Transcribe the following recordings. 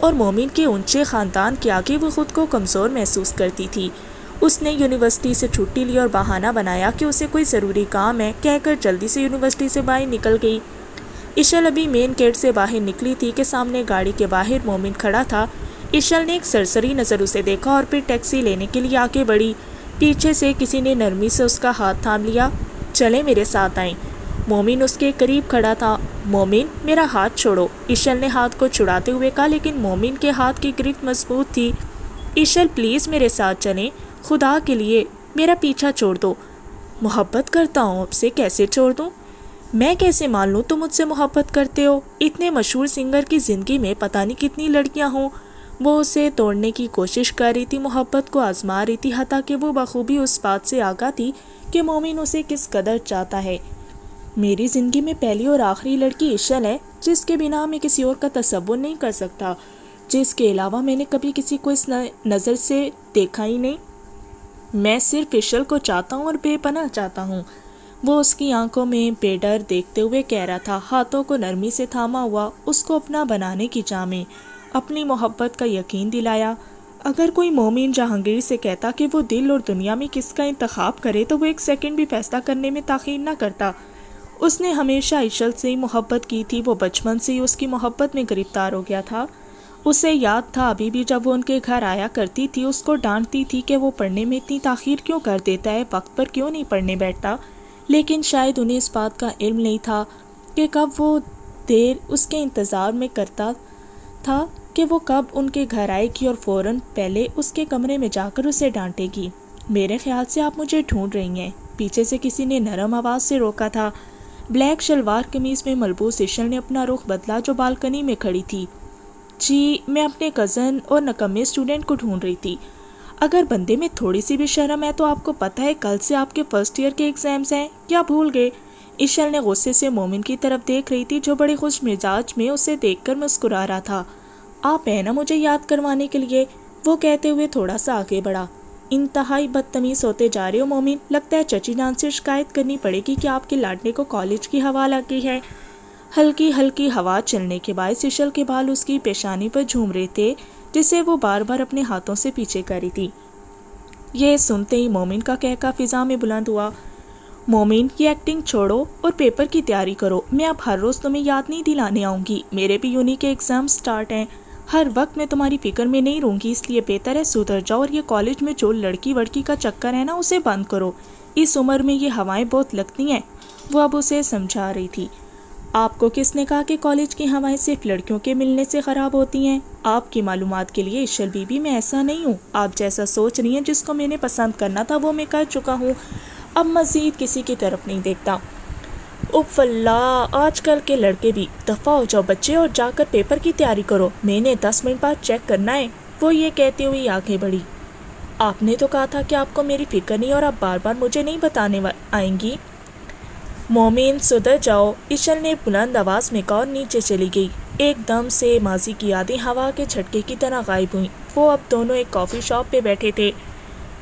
اور مومن کے اونچے خاندان کے آگے وہ خود کو کمزور محسوس کرتی تھی۔ اس نے یونیورسٹی سے چھٹی لی اور بہانہ بنایا کہ اسے کوئی ضروری کام ہے، کہہ کر جلدی سے یونیورسٹی سے باہر نکل گئی۔ اشل ابھی مین گیٹ سے باہر نکلی تھی کہ سامنے گاڑی کے باہر مومن کھڑا تھا۔ اشل نے ایک سرسری نظر اسے دیکھا اور پھر ٹیکسی لینے کے لیے آگے بڑھی۔ پیچھے سے کسی نے نرمی سے اس کا ہاتھ تھام لیا۔ چلیں میرے ساتھ آئیں۔ مومن اس کے قریب کھڑا تھا۔ مومن میرا ہاتھ چھوڑو، اشل نے ہاتھ کو چھڑاتے ہوئے کہا، لیکن مومن کے ہاتھ کی گرفت مضبوط تھی۔ اشل پلیز میرے ساتھ چلیں، خدا کے لیے میرا پیچھا چھوڑ دو۔ محبت کرتا ہوں آپ سے، کیسے چھوڑ دوں؟ میں کیسے مان لوں تم مجھ سے محبت کرتے ہو؟ اتنے مشہور سنگر کی زندگی میں پتہ نہیں کتنی لڑکیاں ہوں۔ وہ اسے توڑنے کی کوشش کر رہی تھی، محبت کو آزما رہی تھی، حتیٰ کہ وہ بخوبی اس بات سے آگاہ تھی کہ مومن اسے کس قدر چاہتا ہے۔ میری زندگی میں پہلی اور آخری لڑکی اشل ہے، جس کے بنا میں کسی اور کا تصور نہیں کر سکتا، جس کے علاوہ میں نے کبھی کسی کو اس نظر سے دیکھا ہی نہیں۔ میں صرف اشل کو چاہتا ہوں اور بے پناہ چاہتا ہوں، وہ اس کی آنکھوں میں بے ڈر دیکھتے ہوئے کہہ رہا تھا، ہاتھوں کو نرمی سے تھاما ہوا، اس کو اپنا بنانے کی چاہ میں اپنی محبت کا یقین دلایا۔ اگر کوئی مومن جہانگیر سے کہتا کہ وہ دل اور دنیا میں کس کا انتخاب کرے تو وہ ایک سیکنڈ بھی فیصلہ کرنے میں تاخیر نہ کرتا۔ اس نے ہمیشہ اشل سے ہی محبت کی تھی، وہ بچپن سے ہی اس کی محبت میں گرفتار ہو گیا تھا۔ اسے یاد تھا ابھی بھی جب وہ ان کے گھر آیا کرتی تھی، اس کو ڈانٹتی تھی کہ وہ پڑھنے میں اتنی تاخیر کیوں کر دیتا ہے، وقت پر کیوں نہیں پڑھنے بیٹھتا، لیکن شاید انہیں اس بات کا علم نہیں تھا کہ کب وہ دیر اس کے انتظار میں کرتا تھا کہ وہ کب ان کے گھر آئے گی اور فوراً پہلے اس کے کمرے میں جا کر اسے ڈانٹے گی۔ میرے خیال سے آپ مجھے ڈھونڈ رہی ہیں، پیچھے سے کسی نے نرم آواز سے روکا تھا۔ بلیک شلوار قمیض میں ملبوس اشل نے اپنا رخ بدلا جو بالکنی میں کھڑی تھی۔ جی میں اپنے کزن اور نکمے اسٹوڈنٹ کو ڈھونڈ رہی تھی۔ اگر بندے میں تھوڑی سی بھی شرم ہے تو آپ کو پتہ ہے کل سے آپ کے فرسٹ ایئر کے ایگزامز ہیں، کیا بھول گئے؟ اشل نے غصے سے مومن کی طرف دیکھ رہی تھی جو بڑے خوش مزاج میں اسے دیکھ کر مسکرا رہا تھا۔ آپ ہیں نا مجھے یاد کروانے کے لیے، وہ کہتے ہوئے تھوڑا سا آگے بڑھا۔ انتہائی بدتمیز ہوتے جا رہے ہو مومن، لگتا ہے چچی جان سے شکایت کرنی پڑے گی کہ آپ کے لاڈلے کو کالج کی ہوا لگ گئی ہے۔ ہلکی ہلکی ہوا چلنے کے باعث اشل کے بال اس کی پیشانی پر جھوم رہے تھے، جسے وہ بار بار اپنے ہاتھوں سے پیچھے کر رہی تھی۔ یہ سنتے ہی مومن کا کہکا فضا میں بلند ہوا۔ مومن یہ ایکٹنگ چھوڑو اور پیپر کی تیاری کرو، میں اب ہر روز تمہیں یاد نہیں دلانے آؤں گی، میرے بھی یونی کے ایگزام سٹارٹ ہیں، ہر وقت میں تمہاری فکر میں نہیں رہوں گی، اس لیے بہتر ہے سدھر جاؤ اور یہ کالج میں جو لڑکی وڑکی کا چکر ہے نا اسے بند کرو، اس عمر میں یہ ہوائیں بہت لگتی ہیں، وہ اب اسے سمجھا رہی تھی۔ آپ کو کس نے کہا کہ کالج کی ہوائیں صرف لڑکیوں کے ملنے سے خراب ہوتی ہیں؟ آپ کی معلومات کے لیے اشل بی بی میں ایسا نہیں ہوں، آپ جیسا سوچ رہی ہیں جس کو میں نے پسند کرنا تھا وہ میں کر چکا ہوں، اب مزید کسی کی طرف نہیں دیکھتا۔ اف اللہ، آج کل کے لڑکے بھی، دفع ہو جاؤ بچے اور جا کر پیپر کی تیاری کرو، میں نے 10 منٹ بعد چیک کرنا ہے، وہ یہ کہتے ہوئے آگے بڑھی۔ آپ نے تو کہا تھا کہ آپ کو میری فکر نہیں اور آپ بار بار مجھے نہیں بتانے آئیں گی۔ مومن سدھر جاؤ، اشل نے بلند آواز میں کہا اور نیچے چلی گئی۔ ایک دم سے ماضی کی یادیں ہوا کے جھٹکے کی طرح غائب ہوئیں، وہ اب دونوں ایک کافی شاپ پہ بیٹھے تھے۔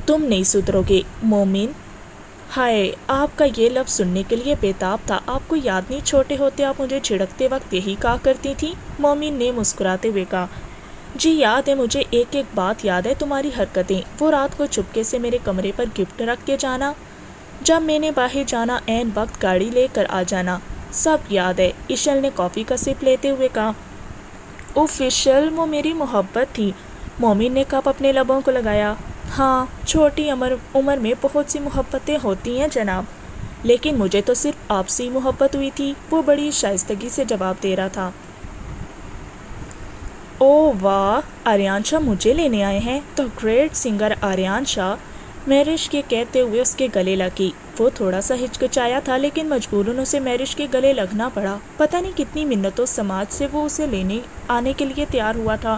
تم نہیں سدھرو گے مومن، ہائے آپ کا یہ لفظ سننے کے لیے بےتاب تھا، آپ کو یاد نہیں چھوٹے ہوتے آپ مجھے چھڑکتے وقت یہی کہا کرتی تھی؟ مومن نے مسکراتے ہوئے کہا، جی یاد ہے مجھے، ایک ایک بات یاد ہے تمہاری حرکتیں، وہ رات کو چپکے سے میرے کمرے پر گفٹ رکھ کے جانا، جب میں نے باہر جانا عین وقت گاڑی لے کر آ جانا، سب یاد ہے، اشل نے کافی کا سپ لیتے ہوئے کہا۔ اوف اشل، وہ میری محبت تھی، مومن نے کپ اپنے لبوں کو لگایا۔ ہاں چھوٹی عمر میں بہت سی محبتیں ہوتی ہیں جناب، لیکن مجھے تو صرف آپ سے ہی محبت ہوئی تھی، وہ بڑی شائستگی سے جواب دے رہا تھا۔ او واہ، آریان شاہ مجھے لینے آئے ہیں، تو گریٹ سنگر آریان شاہ، مہرش کے کہتے ہوئے اس کے گلے لگی۔ وہ تھوڑا سا ہچکچایا تھا لیکن مجبوراً اسے مہرش کے گلے لگنا پڑا، پتہ نہیں کتنی منتوں سماج سے وہ اسے لینے آنے کے لیے تیار ہوا تھا،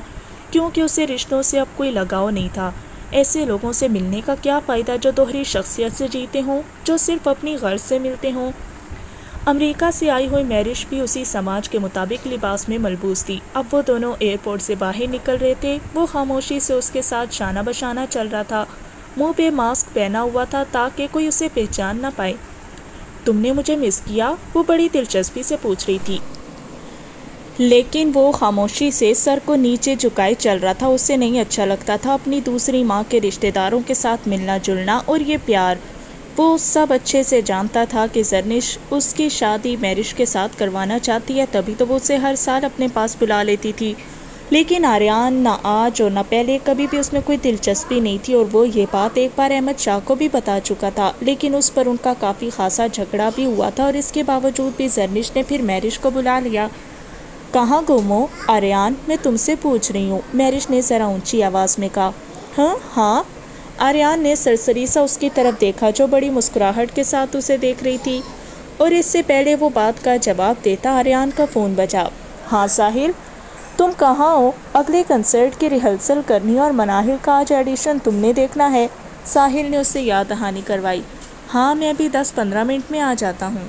کیونکہ اسے رشتوں سے اب کوئی لگاؤ نہیں تھا۔ ایسے لوگوں سے ملنے کا کیا فائدہ جو دوہری شخصیت سے جیتے ہوں، جو صرف اپنی غرض سے ملتے ہوں۔ امریکہ سے آئی ہوئی مہرش بھی اسی سماج کے مطابق لباس میں ملبوس تھی۔ اب وہ دونوں ایئرپورٹ سے باہر نکل رہے تھے، وہ خاموشی سے اس کے ساتھ شانہ بشانہ چل رہا تھا، منہ پہ ماسک پہنا ہوا تھا تاکہ کوئی اسے پہچان نہ پائے۔ تم نے مجھے مس کیا؟ وہ بڑی دلچسپی سے پوچھ رہی تھی۔ لیکن وہ خاموشی سے سر کو نیچے جھکائے چل رہا تھا. اسے نہیں اچھا لگتا تھا اپنی دوسری ماں کے رشتہ داروں کے ساتھ ملنا جلنا اور یہ پیار. وہ سب اچھے سے جانتا تھا کہ زرنش اس کی شادی میرش کے ساتھ کروانا چاہتی ہے، تبھی تو وہ اسے ہر سال اپنے پاس بلا لیتی تھی. لیکن آریان نہ آج اور نہ پہلے کبھی بھی اس میں کوئی دلچسپی نہیں تھی، اور وہ یہ بات ایک بار احمد شاہ کو بھی بتا چکا تھا. لیکن اس پر ان کا کافی خاصا جھگڑا بھی ہوا تھا، اور اس کے باوجود بھی زرنش نے پھر میرش کو بلا لیا. کہاں گم ہو آریان؟ میں تم سے پوچھ رہی ہوں، میرش نے ذرا اونچی آواز میں کہا. ہاں. آریان نے سرسری سا اس کی طرف دیکھا جو بڑی مسکراہٹ کے ساتھ اسے دیکھ رہی تھی، اور اس سے پہلے وہ بات کا جواب دیتا آریان کا فون بجا. ہاں ساحل، تم کہاں ہو؟ اگلے کنسرٹ کی ریہرسل کرنی اور مناہل کا آج ایڈیشن تم نے دیکھنا ہے. ساحل نے اس سے یاد دہانی کروائی. ہاں میں ابھی 10-15 منٹ میں آ جاتا ہوں.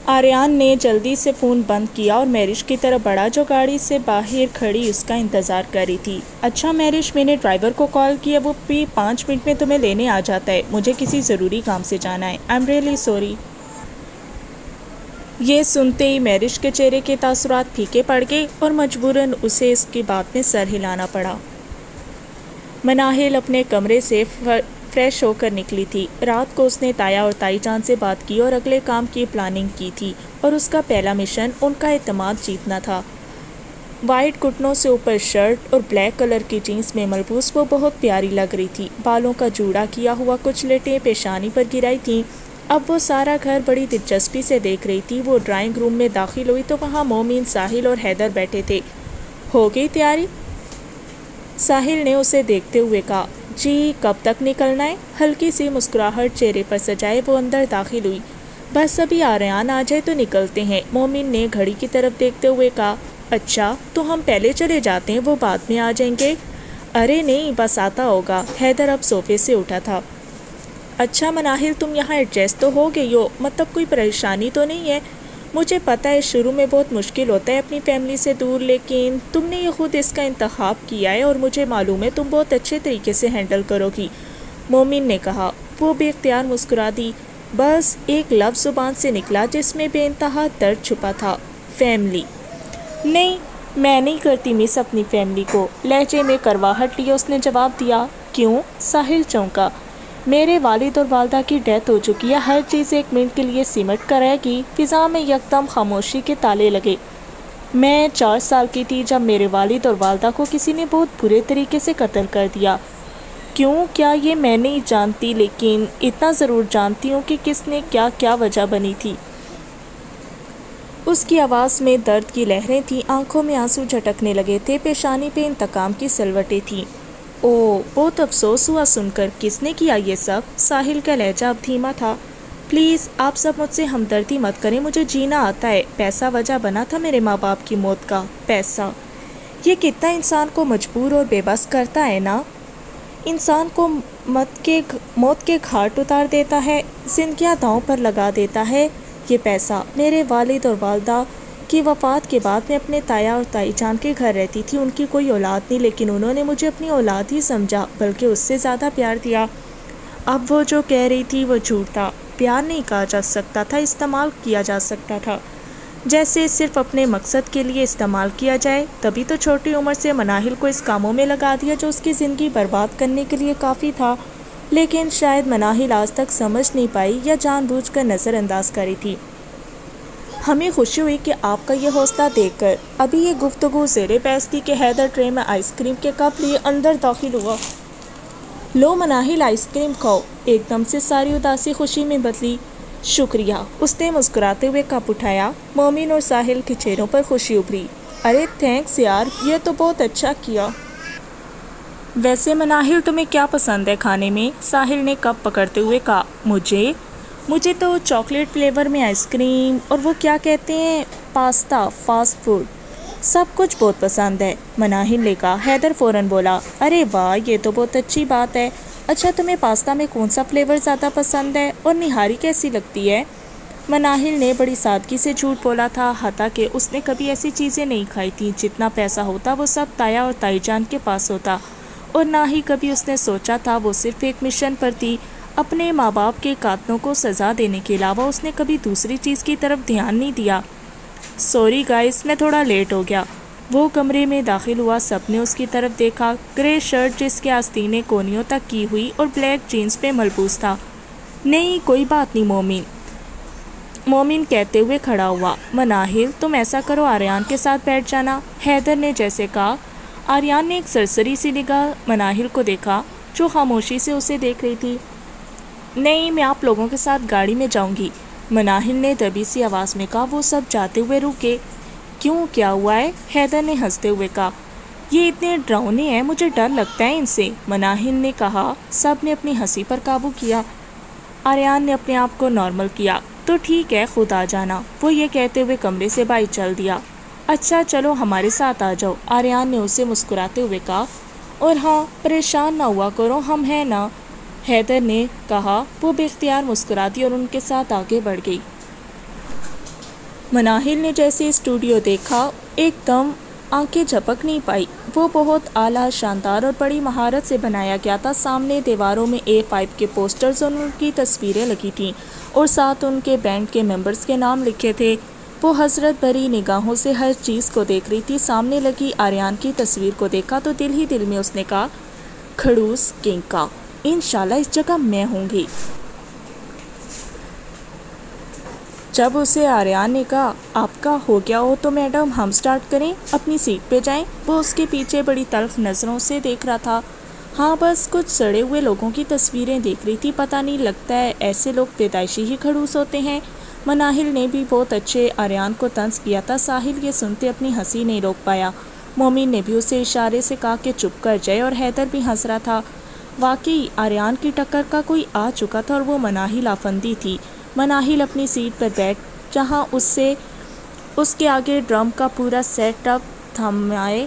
آریان نے جلدی سے فون بند کیا اور میرش کی طرف بڑھا جو گاڑی سے باہر کھڑی اس کا انتظار کر رہی تھی. اچھا میرش، میں نے ڈرائیور کو کال کیا، وہ بھی 5 منٹ میں تمہیں لینے آ جاتا ہے. مجھے کسی ضروری کام سے جانا ہے. I am really sorry. یہ سنتے ہی میرش کے چہرے کے تاثرات پھیکے پڑ گئے اور مجبوراً اسے اس کی بات میں سر ہلانا پڑا. مناہل اپنے کمرے سے فریش ہو کر نکلی تھی. رات کو اس نے تایا اور تائی جان سے بات کی اور اگلے کام کی پلاننگ کی تھی، اور اس کا پہلا مشن ان کا اعتماد جیتنا تھا. وائٹ گھٹنوں سے اوپر شرٹ اور بلیک کلر کی جینس میں ملبوس وہ بہت پیاری لگ رہی تھی. بالوں کا جوڑا کیا ہوا کچھ لٹیں پیشانی پر گرائی تھیں. اب وہ سارا گھر بڑی دلچسپی سے دیکھ رہی تھی. وہ ڈرائنگ روم میں داخل ہوئی تو وہاں مومن، ساحل اور حیدر بیٹھے تھے. ہو گئی تیاری؟ ساحل نے اسے دیکھتے ہوئے کہا. جی، کب تک نکلنا ہے؟ ہلکی سی مسکراہٹ چہرے پر سجائے وہ اندر داخل ہوئی. بس ابھی آریان آ جائے تو نکلتے ہیں. مومن نے گھڑی کی طرف دیکھتے ہوئے کہا. اچھا تو ہم پہلے چلے جاتے ہیں، وہ بعد میں آ جائیں گے. ارے نہیں، بس آتا ہوگا. حیدر اب صوفے سے اٹھا تھا. اچھا مناہل، تم یہاں ایڈجسٹ تو ہو گئی ہو؟ مطلب کوئی پریشانی تو نہیں ہے؟ مجھے پتہ ہے شروع میں بہت مشکل ہوتا ہے اپنی فیملی سے دور، لیکن تم نے یہ خود اس کا انتخاب کیا ہے اور مجھے معلوم ہے تم بہت اچھے طریقے سے ہینڈل کرو گی. مومن نے کہا. وہ بے اختیار مسکرا دی. بس ایک لفظ زبان سے نکلا جس میں بے انتہا درد چھپا تھا. فیملی؟ نہیں، میں نہیں کرتی مس اپنی فیملی کو. لہجے میں کرواہٹ لیے اس نے جواب دیا. کیوں؟ ساحل چونکا. میرے والد اور والدہ کی ڈیتھ ہو چکی ہے. ہر چیز 1 منٹ کے لیے سمٹ کر رہے گی. فضا میں یکدم خاموشی کے تالے لگے. میں 4 سال کی تھی جب میرے والد اور والدہ کو کسی نے بہت برے طریقے سے قتل کر دیا. کیوں؟ کیا یہ میں نہیں جانتی، لیکن اتنا ضرور جانتی ہوں کہ کس نے کیا وجہ بنی تھی. اس کی آواز میں درد کی لہریں تھیں، آنکھوں میں آنسو جھٹکنے لگے تھے، پیشانی پہ انتقام کی سلوٹیں تھیں. بہت افسوس ہوا سن کر. کس نے کیا یہ سب؟ ساحل کا لہجہ اب دھیما تھا. پلیز آپ سب مجھ سے ہمدردی مت کریں، مجھے جینا آتا ہے. پیسہ وجہ بنا تھا میرے ماں باپ کی موت کا. پیسہ؟ یہ کتنا انسان کو مجبور اور بے بس کرتا ہے نا. انسان کو موت کے گھاٹ اتار دیتا ہے، زندگیاں داؤں پر لگا دیتا ہے. یہ پیسہ؟ میرے والد اور والدہ کی وفات کے بعد میں اپنے تایا اور تائی جان کے گھر رہتی تھی. ان کی کوئی اولاد نہیں، لیکن انہوں نے مجھے اپنی اولاد ہی سمجھا، بلکہ اس سے زیادہ پیار دیا. اب وہ جو کہہ رہی تھی وہ جھوٹ تھا. پیار نہیں کہا جا سکتا تھا، استعمال کیا جا سکتا تھا. جیسے صرف اپنے مقصد کے لیے استعمال کیا جائے. تبھی تو چھوٹی عمر سے مناہل کو اس کاموں میں لگا دیا جو اس کی زندگی برباد کرنے کے لیے کافی تھا. لیکن شاید مناہل آج تک سمجھ نہیں پائی یا جان بوجھ کر نظر انداز کری تھی. ہمیں خوشی ہوئی کہ آپ کا یہ حوصلہ دیکھ کر. ابھی یہ گفتگو زیر بحث تھی کہ حیدر ٹرے میں آئس کریم کے کپ لیے اندر داخل ہوا. لو مناہل، آئس کریم کھاؤ. ایک دم سے ساری اداسی خوشی میں بدلی. شکریہ، اس نے مسکراتے ہوئے کپ اٹھایا. مومن اور ساحل کے چہروں پر خوشی ابھری. ارے تھینکس یار، یہ تو بہت اچھا کیا. ویسے مناہل تمہیں کیا پسند ہے کھانے میں؟ ساحل نے کپ پکڑتے ہوئے کہا. مجھے تو چاکلیٹ فلیور میں آئس کریم اور وہ کیا کہتے ہیں پاستا، فاسٹ فوڈ، سب کچھ بہت پسند ہے. مناہل نے کہا. حیدر فوراً بولا. ارے واہ، یہ تو بہت اچھی بات ہے. اچھا تمہیں پاستا میں کون سا فلیور زیادہ پسند ہے اور نہاری کیسی لگتی ہے؟ مناہل نے بڑی سادگی سے جھوٹ بولا تھا، حتٰیکہ اس نے کبھی ایسی چیزیں نہیں کھائی تھیں. جتنا پیسہ ہوتا وہ سب تایا اور تائی جان کے پاس ہوتا، اور نہ ہی کبھی اس نے سوچا تھا. وہ صرف ایک مشن پر تھی، اپنے ماں باپ کے قاتلوں کو سزا دینے کے علاوہ اس نے کبھی دوسری چیز کی طرف دھیان نہیں دیا. سوری گائز، میں تھوڑا لیٹ ہو گیا۔ وہ کمرے میں داخل ہوا، سب نے اس کی طرف دیکھا۔ گرے شرٹ جس کے آستینے کونیوں تک کی ہوئی اور بلیک جینز پہ ملبوس تھا۔ نہیں کوئی بات نہیں مومن کہتے ہوئے کھڑا ہوا۔ مناہل تم ایسا کرو، آریان کے ساتھ بیٹھ جانا، حیدر نے جیسے کہا۔ آریان نے ایک سرسری سی نگاہ مناہل کو دیکھا جو خاموشی سے اسے دیکھ رہی تھی۔ نہیں میں آپ لوگوں کے ساتھ گاڑی میں جاؤں گی، مناہل نے دبی سی آواز میں کہا۔ وہ سب جاتے ہوئے رکے۔ کیوں کیا ہوا ہے؟ حیدر نے ہنستے ہوئے کہا۔ یہ اتنے ڈراؤنے ہیں، مجھے ڈر لگتا ہے ان سے، مناہل نے کہا۔ سب نے اپنی ہنسی پر قابو کیا۔ آریان نے اپنے آپ کو نارمل کیا۔ تو ٹھیک ہے، خود آ جانا، وہ یہ کہتے ہوئے کمرے سے باہر چل دیا۔ اچھا چلو ہمارے ساتھ آ جاؤ، آریان نے اسے مسکراتے ہوئے کہا۔ اور ہاں پریشان نہ ہوا کرو، ہم ہیں نا، حیدر نے کہا۔ وہ بے اختیار مسکرا دی اور ان کے ساتھ آگے بڑھ گئی۔ مناہل نے جیسے اسٹوڈیو دیکھا ایک دم آنکھیں جھپک نہیں پائی۔ وہ بہت اعلیٰ، شاندار اور بڑی مہارت سے بنایا گیا تھا۔ سامنے دیواروں میں A5 کے پوسٹرز اور ان کی تصویریں لگی تھیں اور ساتھ ان کے بینڈ کے ممبرز کے نام لکھے تھے۔ وہ حسرت بھری نگاہوں سے ہر چیز کو دیکھ رہی تھی۔ سامنے لگی آریان کی تصویر کو دیکھا تو دل ہی دل میں اس نے کہا، کھڑوس کنگ کا، انشاءاللہ اس جگہ میں ہوں گی۔ جب اسے آریان نے کہا، آپ کا ہو گیا ہو تو میڈم ہم سٹارٹ کریں، اپنی سیٹ پہ جائیں، وہ اس کے پیچھے بڑی تلخ نظروں سے دیکھ رہا تھا۔ ہاں بس کچھ سڑے ہوئے لوگوں کی تصویریں دیکھ رہی تھی، پتہ نہیں لگتا ہے ایسے لوگ پیدائشی ہی کھڑوس ہوتے ہیں۔ مناہل نے بھی بہت اچھے آریان کو طنز کیا تھا۔ ساحل یہ سنتے اپنی ہنسی نہیں روک پایا۔ مومن نے بھی اسے اشارے سے کہا کہ چپ کر جائے اور حیدر بھی ہنس رہا تھا۔ واقعی آریان کی ٹکر کا کوئی آ چکا تھا اور وہ مناہل آفندی تھی۔ مناہل اپنی سیٹ پر بیٹھ جہاں اس کے آگے ڈرم کا پورا سیٹ اپ تھمائے۔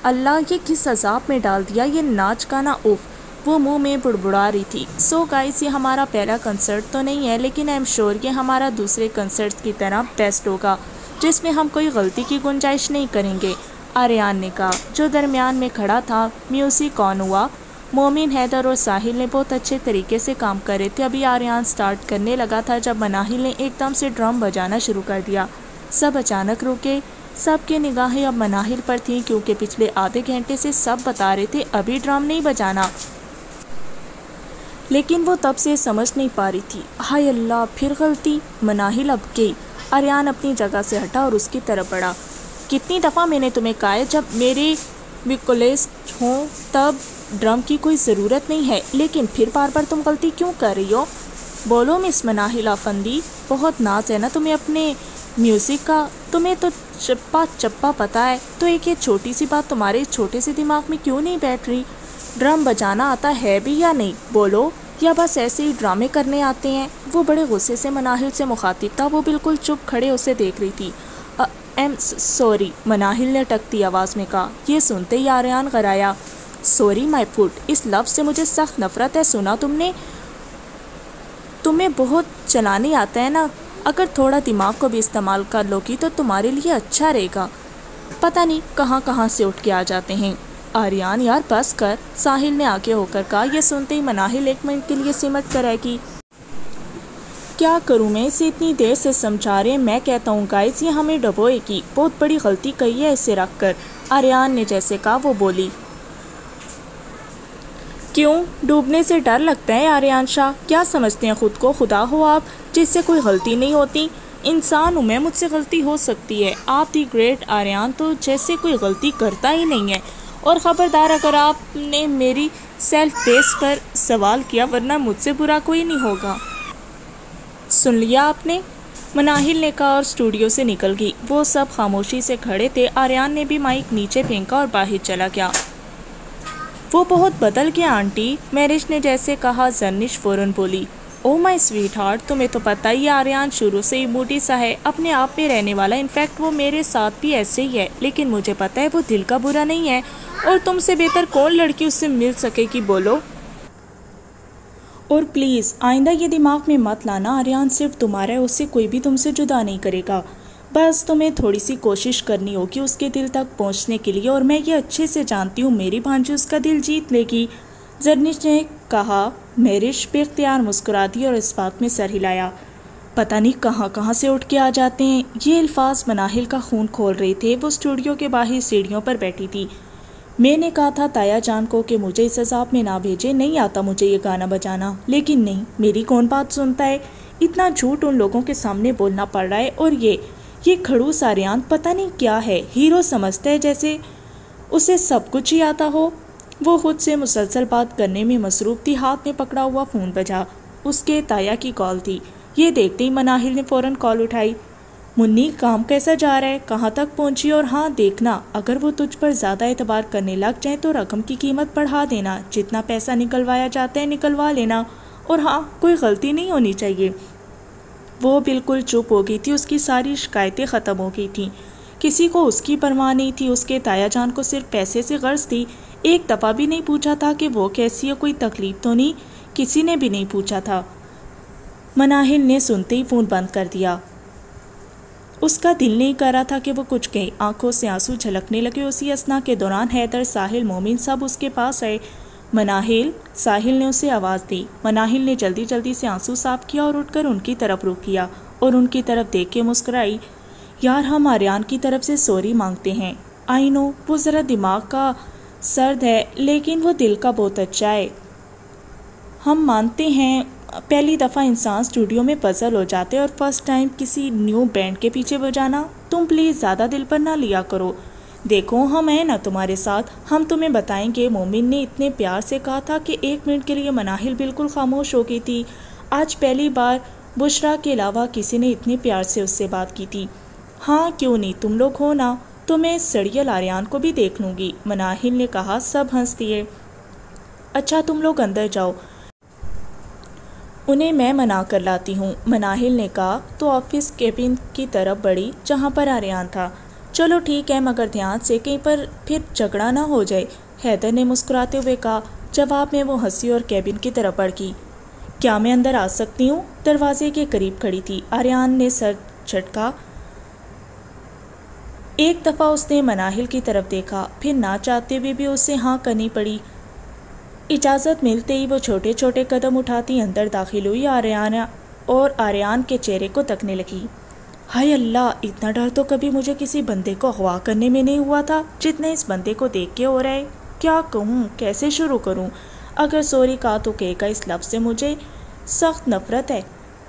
اللہ یہ کس عذاب میں ڈال دیا، یہ ناچ گانا اوف، وہ منہ میں بڑبڑا رہی تھی۔ سو گائز یہ ہمارا پہلا کنسرٹ تو نہیں ہے لیکن آئی ایم شیور یہ ہمارا دوسرے کنسرٹ کی طرح بیسٹ ہوگا جس میں ہم کوئی غلطی کی گنجائش نہیں کریں گے، آریان نے کہا جو درمیان میں کھڑا تھا۔ میوزک آن ہوا۔ مومن، حیدر اور ساحل نے بہت اچھے طریقے سے کام کر رہے تھے۔ ابھی آریان سٹارٹ کرنے لگا تھا جب مناہل نے ایک دم سے ڈرم بجانا شروع کر دیا۔ سب اچانک رکے۔ سب کی نگاہیں اب مناہل پر تھیں کیونکہ پچھلے آدھے گھنٹے سے سب بتا رہے تھے ابھی ڈرم نہیں بجانا، لیکن وہ تب سے سمجھ نہیں پا رہی تھی۔ ہائے اللہ، پھر غلطی، مناہل اب گئی۔ آریان اپنی جگہ سے ہٹا اور اس کی طرف بڑھا۔ کتنی دفعہ میں نے تمہیں کہا ہے جب میرے ویکولسٹ ہوں تب ڈرم کی کوئی ضرورت نہیں ہے، لیکن پھر بار بار تم غلطی کیوں کر رہی ہو؟ بولو مس مناہل آفندی، بہت ناز ہے نا تمہیں اپنے میوزک کا، تمہیں تو چپا چپا پتہ ہے، تو ایک یہ چھوٹی سی بات تمہارے چھوٹے سے دماغ میں کیوں نہیں بیٹھ رہی؟ ڈرم بجانا آتا ہے بھی یا نہیں؟ بولو، یا بس ایسے ہی ڈرامے کرنے آتے ہیں؟ وہ بڑے غصے سے مناہل سے مخاطب تھا۔ وہ بالکل چپ کھڑے اسے دیکھ رہی تھی۔ سوری، مناہل نے ٹکتی آواز میں کہا۔ یہ سنتے ہی آریان غرایا۔ سوری مائی فٹ، اس لفظ سے مجھے سخت نفرت ہے، سنا تم نے؟ تمہیں بہت چلانے آتا ہے نا، اگر تھوڑا دماغ کو بھی استعمال کر لو گی تو تمہارے لیے اچھا رہے گا۔ پتہ نہیں کہاں کہاں سے اٹھ کے آ جاتے ہیں۔ آریان یار بس کر، ساحل نے آگے ہو کر کہا۔ یہ سنتے ہی مناہل ایک منٹ کے لیے سمٹ کر رہ گئی۔ کیا کروں میں اسے اتنی دیر سے سمجھا رہے ہیں، میں کہتا ہوں گائز یہ ہمیں ڈبوئے گی، بہت بڑی غلطی کہی ہے اسے رکھ کر، آریان نے جیسے کہا۔ وہ بولی، کیوں ڈوبنے سے ڈر لگتا ہے آریان شاہ؟ کیا سمجھتے ہیں خود کو، خدا ہو آپ جس سے کوئی غلطی نہیں ہوتی؟ انسان ہوں میں، مجھ سے غلطی ہو سکتی ہے۔ آپ دی گریٹ آریان تو جیسے کوئی غلطی کرتا ہی نہیں ہے، اور خبردار اگر آپ نے میری سیلف بیس پر سوال کیا ورنہ مجھ سے برا کوئی نہیں ہوگا۔ سن لیا آپ نے، مناہل نے کہا اور اسٹوڈیو سے نکل گئی۔ وہ سب خاموشی سے کھڑے تھے۔ آریان نے بھی مائک نیچے پھینکا اور باہر چلا گیا۔ وہ بہت بدل گیا آنٹی، میرش نے جیسے کہا۔ زرنش فوراً بولی، او مائی سویٹ ہارٹ، تمہیں تو پتہ ہی ہے آریان شروع سے ہی موڈی سا ہے، اپنے آپ میں رہنے والا، انفیکٹ وہ میرے ساتھ بھی ایسے ہی ہے، لیکن مجھے پتہ ہے وہ دل کا برا نہیں ہے، اور تم سے بہتر کون لڑکی اس سے مل سکے گی، بولو۔ اور پلیز آئندہ یہ دماغ میں مت لانا آریان صرف تمہارا ہے، اس سے کوئی بھی تم سے جدا نہیں کرے گا، بس تمہیں تھوڑی سی کوشش کرنی ہوگی اس کے دل تک پہنچنے کے لیے، اور میں یہ اچھے سے جانتی ہوں میری بھانجی اس کا دل جیت لے گی، زرنش نے کہا۔ میرش بے اختیار مسکرا دی اور اس بات میں سر ہلایا۔ پتہ نہیں کہاں کہاں سے اٹھ کے آ جاتے ہیں۔ یہ الفاظ مناہل کا خون کھول رہے تھے۔ وہ اسٹوڈیو کے باہر سیڑھیوں پر بیٹھی تھی۔ میں نے کہا تھا تایا جان کو کہ مجھے اس عذاب میں نہ بھیجے، نہیں آتا مجھے یہ گانا بجانا، لیکن نہیں، میری کون بات سنتا ہے؟ اتنا جھوٹ ان لوگوں کے سامنے بولنا پڑ رہا ہے، اور یہ کھڑوس آریان پتہ نہیں کیا ہے، ہیرو سمجھتا ہے جیسے اسے سب کچھ ہی آتا ہو۔ وہ خود سے مسلسل بات کرنے میں مصروف تھی۔ ہاتھ میں پکڑا ہوا فون بجا، اس کے تایا کی کال تھی۔ یہ دیکھتے ہی مناہل نے فوراً کال اٹھائی۔ منی، کام کیسا جا رہا ہے؟ کہاں تک پہنچی؟ اور ہاں دیکھنا، اگر وہ تجھ پر زیادہ اعتبار کرنے لگ جائیں تو رقم کی قیمت بڑھا دینا، جتنا پیسہ نکلوایا جاتا ہے نکلوا لینا، اور ہاں کوئی غلطی نہیں ہونی چاہیے۔ وہ بالکل چپ ہو گئی تھی، اس کی ساری شکایتیں ختم ہو گئی تھیں، کسی کو اس کی پرواہ نہیں تھی۔ اس کے تایا جان کو صرف پیسے سے غرض تھی۔ ایک دفعہ بھی نہیں پوچھا تھا کہ وہ کیسی ہے، کوئی تکلیف تو نہیں، کسی نے بھی نہیں پوچھا تھا۔ مناہل نے سنتے ہی فون بند کر دیا۔ اس کا دل نہیں کر رہا تھا کہ وہ کچھ کہے، آنکھوں سے آنسو جھلکنے لگے۔ اسی اثنا کے دوران حیدر، ساحل، مومن سب اس کے پاس آئے۔ مناہل، ساحل نے اسے آواز دی۔ مناہل نے جلدی جلدی سے آنسو صاف کیا اور اٹھ کر ان کی طرف رخ کیا اور ان کی طرف دیکھ کے مسکرائی۔ یار، ہم آریان کی طرف سے سوری مانگتے ہیں۔ آئی نو، وہ ذرا دماغ کا سرد ہے، لیکن وہ دل کا بہت اچھا ہے۔ ہم مانتے ہیں، پہلی دفعہ انسان اسٹوڈیو میں پزل ہو جاتے اور فرسٹ ٹائم کسی نیو بینڈ کے پیچھے بجانا۔ تم پلیز زیادہ دل پر نہ لیا کرو، دیکھو ہم ہیں نا تمہارے ساتھ، ہم تمہیں بتائیں گے۔ مومن نے اتنے پیار سے کہا تھا کہ 1 منٹ کے لیے مناہل بالکل خاموش ہو گئی تھی۔ آج پہلی بار بشرا کے علاوہ کسی نے اتنے پیار سے اس سے بات کی تھی۔ ہاں کیوں نہیں، تم لوگ ہو نا، تو میں سڑیل آریان کو بھی دیکھ لوں گی، مناہل نے کہا۔ سب ہنس دیے۔ اچھا تم لوگ اندر جاؤ، انہیں میں منا کر لاتی ہوں، مناہل نے کہا تو آفس کیبن کی طرف بڑھی جہاں پر آریان تھا۔ چلو ٹھیک ہے، مگر دھیان سے، کہیں پر پھر جھگڑا نہ ہو جائے، حیدر نے مسکراتے ہوئے کہا۔ جواب میں وہ ہنسی اور کیبن کی طرف بڑھ گئی۔ کیا میں اندر آ سکتی ہوں؟ دروازے کے قریب کھڑی تھی۔ آریان نے سر جھٹکا۔ ایک دفعہ اس نے مناہل کی طرف دیکھا، پھر نہ چاہتے ہوئے بھی اسے ہاں کرنی پڑی۔ اجازت ملتے ہی وہ چھوٹے چھوٹے قدم اٹھاتی اندر داخل ہوئی اور آریان کے چہرے کو تکنے لگی۔ ہائے اللہ، اتنا ڈر تو کبھی مجھے کسی بندے کو اغوا کرنے میں نہیں ہوا تھا جتنے اس بندے کو دیکھ کے ہو رہا ہے۔ کیا کہوں، کیسے شروع کروں؟ اگر سوری کہا تو کہے گا اس لفظ سے مجھے سخت نفرت ہے۔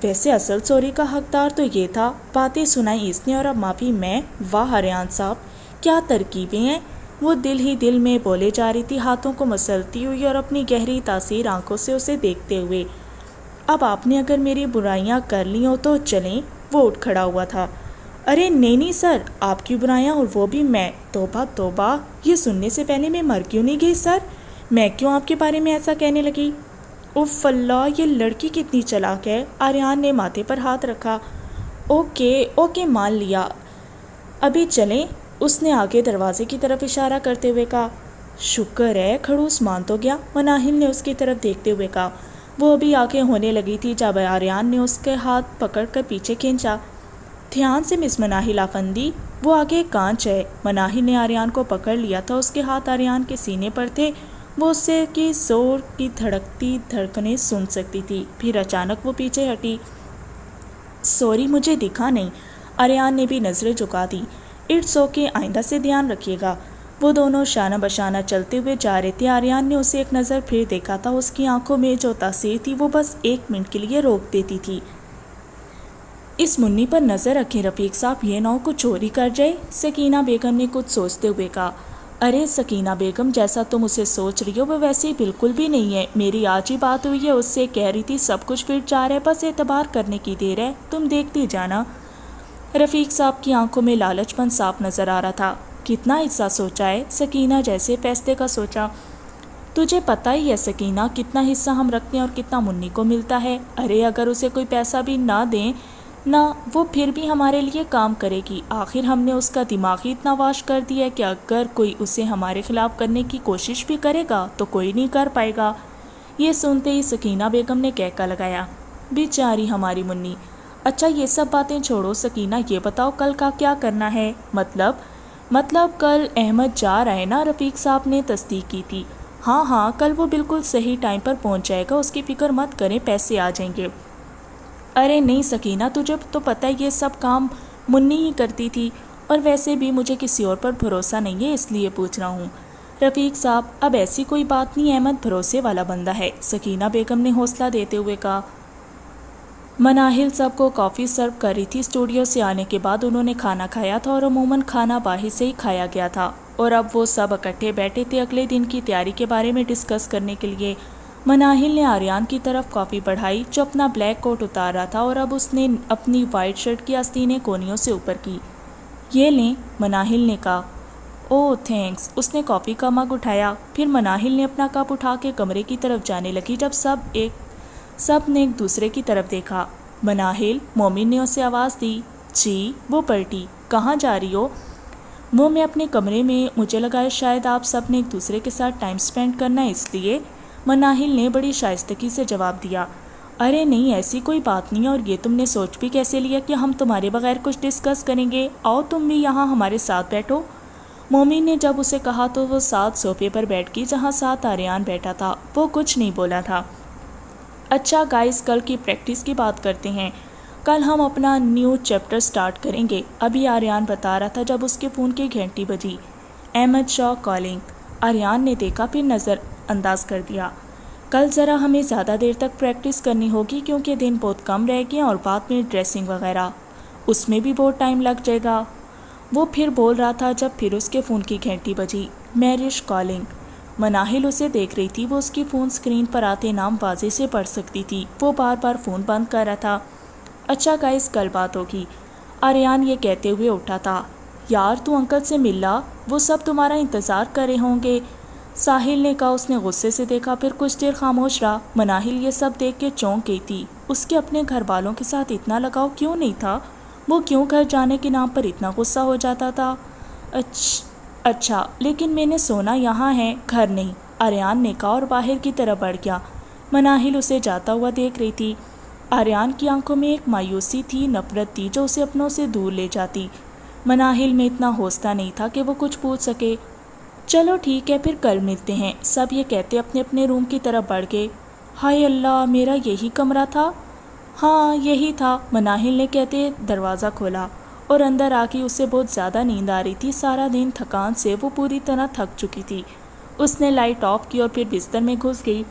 ویسے اصل سوری کا حقدار تو یہ تھا۔ باتیں سنائی اس نے اور اب معافی میں۔ واہ آریان صاحب، کیا ترکیبیں ہیں! وہ دل ہی دل میں بولے جا رہی تھی، ہاتھوں کو مسلتی ہوئی اور اپنی گہری تاثیر آنکھوں سے اسے دیکھتے ہوئے۔ اب آپ نے اگر میری برائیاں کر لی ہوں تو چلیں۔ وہ اٹھ کھڑا ہوا تھا۔ ارے نہیں سر، آپ کی برائیاں اور وہ بھی میں؟ توبہ توبہ، یہ سننے سے پہلے میں مر کیوں نہیں گئی سر؟ میں کیوں آپ کے بارے میں ایسا کہنے لگی؟ اف اللہ، یہ لڑکی کتنی چلاک ہے۔ آریان نے ماتھے پر ہاتھ رکھا۔ اوکے مان لیا، ابھی چلیں، اس نے آگے دروازے کی طرف اشارہ کرتے ہوئے کہا۔ شکر ہے کھڑوس مان تو گیا، مناہل نے اس کی طرف دیکھتے ہوئے کہا۔ وہ ابھی آنکھیں ہونے لگی تھی جب آریان نے اس کے ہاتھ پکڑ کر پیچھے کھینچا۔ دھیان سے مس مناہل آفندی، وہ آگے کانچ ہے۔ مناہل نے آریان کو پکڑ لیا تھا، اس کے ہاتھ آریان کے سینے پر تھے، وہ اس سے کی زور کی دھڑکتی دھڑکنیں سن سکتی تھی۔ پھر اچانک وہ پیچھے ہٹی۔ سوری، مجھے دکھا نہیں۔ آریان نے بھی نظریں جھکا دی۔ اٹس اوکے، آئندہ سے دھیان رکھیے گا۔ وہ دونوں شانہ بشانہ چلتے ہوئے جا رہے تھے۔ آریان نے اسے ایک نظر پھر دیکھا تھا، اس کی آنکھوں میں جو تاثیر تھی وہ بس 1 منٹ کے لیے روک دیتی تھی۔ اس منی پر نظر رکھیں رفیق صاحب، یہ نہ ہو کچھ چوری کر جائے، سکینہ بیگم نے کچھ سوچتے ہوئے کہا۔ ارے سکینہ بیگم، جیسا تم اسے سوچ رہی ہو وہ ویسے بالکل بھی نہیں ہے۔ میری آج ہی بات ہوئی ہے اس سے، کہہ رہی تھی سب کچھ فٹ جا رہا ہے، بس اعتبار کرنے کی دیر ہے، تم دیکھتی جانا۔ رفیق صاحب کی آنکھوں میں لالچ پن صاف نظر آ رہا تھا۔ کتنا حصہ سوچا ہے؟ سکینہ جیسے فیصلے کا سوچا۔ تجھے پتہ ہی ہے سکینہ، کتنا حصہ ہم رکھتے ہیں اور کتنا منی کو ملتا ہے۔ ارے اگر اسے کوئی پیسہ بھی نہ دیں نہ، وہ پھر بھی ہمارے لیے کام کرے گی۔ آخر ہم نے اس کا دماغ ہی اتنا واش کر دیا ہے کہ اگر کوئی اسے ہمارے خلاف کرنے کی کوشش بھی کرے گا تو کوئی نہیں کر پائے گا۔ یہ سنتے ہی سکینہ بیگم نے کہکا لگایا۔ بیچاری ہماری منی۔ اچھا یہ سب باتیں چھوڑو سکینہ، یہ بتاؤ کل کا کیا کرنا ہے؟ مطلب کل احمد جا رہا ہے نا؟ رفیق صاحب نے تصدیق کی تھی۔ ہاں کل وہ بالکل صحیح ٹائم پر پہنچ جائے گا، اس کی فکر مت کریں، پیسے آ جائیں گے۔ ارے نہیں سکینہ، تجھے تو پتہ یہ سب کام منی ہی کرتی تھی، اور ویسے بھی مجھے کسی اور پر بھروسہ نہیں ہے، اس لیے پوچھ رہا ہوں۔ رفیق صاحب، اب ایسی کوئی بات نہیں، احمد بھروسے والا بندہ ہے، سکینہ بیگم نے حوصلہ دیتے ہوئے کہا۔ مناہل سب کو کافی سرو کر رہی تھی۔ اسٹوڈیو سے آنے کے بعد انہوں نے کھانا کھایا تھا، اور عموماً کھانا باہر سے ہی کھایا گیا تھا، اور اب وہ سب اکٹھے بیٹھے تھے اگلے دن کی تیاری کے بارے میں ڈسکس کرنے کے لیے۔ مناہل نے آریان کی طرف کافی بڑھائی جو اپنا بلیک کوٹ اتار رہا تھا، اور اب اس نے اپنی وائٹ شرٹ کی آستینیں کونیوں سے اوپر کی۔ یہ لیں، مناہل نے کہا۔ اوہ تھینکس۔ اس نے کافی کا مگ اٹھایا، پھر مناہل نے اپنا کپ اٹھا کے کمرے کی طرف جانے لگی جب سب نے ایک دوسرے کی طرف دیکھا۔ مناہل، مومن نے اسے آواز دی۔ جی، وہ پلٹی۔ کہاں جا رہی ہو؟ وہ میں اپنے کمرے میں، مجھے لگا شاید آپ سب نے ایک دوسرے کے ساتھ ٹائم سپینڈ کرنا ہے اس لیے، مناہل نے بڑی شائستگی سے جواب دیا۔ ارے نہیں، ایسی کوئی بات نہیں، اور یہ تم نے سوچ بھی کیسے لیا کہ ہم تمہارے بغیر کچھ ڈسکس کریں گے؟ آؤ تم بھی یہاں ہمارے ساتھ بیٹھو۔ مومن نے جب اسے کہا تو وہ ساتھ صوفے پر بیٹھ گئی جہاں ساتھ آریان بیٹھا تھا۔ وہ کچھ نہیں بولا تھا۔ اچھا گائز، کل کی پریکٹس کی بات کرتے ہیں۔ کل ہم اپنا نیو چیپٹر سٹارٹ کریں گے، ابھی آریان بتا رہا تھا جب اس کے فون کی گھنٹی بجی۔ احمد شاہ کالنگ۔ آریان نے دیکھا پھر نظر انداز کر دیا۔ کل ذرا ہمیں زیادہ دیر تک پریکٹس کرنی ہوگی کیونکہ دن بہت کم رہ گئے اور بعد میں ڈریسنگ وغیرہ، اس میں بھی بہت ٹائم لگ جائے گا۔ وہ پھر بول رہا تھا جب پھر اس کے فون کی گھنٹی بجی۔ میرش کالنگ۔ مناہل اسے دیکھ رہی تھی، وہ اس کی فون سکرین پر آتے نام واضح سے پڑھ سکتی تھی۔ وہ بار بار فون بند کر رہا تھا۔ اچھا گائز، کل بات ہوگی۔ آریان یہ کہتے ہوئے اٹھا تھا۔ یار تو انکل سے مل لا، وہ سب تمہارا انتظار کر رہے ہوں گے، ساحل نے کہا۔ اس نے غصے سے دیکھا، پھر کچھ دیر خاموش رہا۔ مناہل یہ سب دیکھ کے چونک گئی تھی۔ اس کے اپنے گھر والوں کے ساتھ اتنا لگاؤ کیوں نہیں تھا؟ وہ کیوں گھر جانے کے نام پر اتنا غصہ ہو جاتا تھا؟ اچھا، لیکن میں نے سونا یہاں ہے، گھر نہیں، آریان نے کہا اور باہر کی طرف بڑھ گیا۔ مناہل اسے جاتا ہوا دیکھ رہی تھی۔ آریان کی آنکھوں میں ایک مایوسی تھی، نفرت تھی جو اسے اپنوں سے دور لے جاتی۔ مناہل میں اتنا حوصلہ نہیں تھا کہ وہ کچھ پوچھ سکے۔ چلو ٹھیک ہے، پھر کل ملتے ہیں، سب یہ کہتے اپنے اپنے روم کی طرف بڑھ گئے۔ ہائے اللہ، میرا یہی کمرہ تھا؟ ہاں یہی تھا، مناہل نے کہتے دروازہ کھولا، اور اندر آ کے اسے بہت زیادہ نیند آ رہی تھی۔ سارا دن تھکان سے وہ پوری طرح تھک چکی تھی۔ اس نے لائٹ آف کی اور پھر بستر میں گھس گئی۔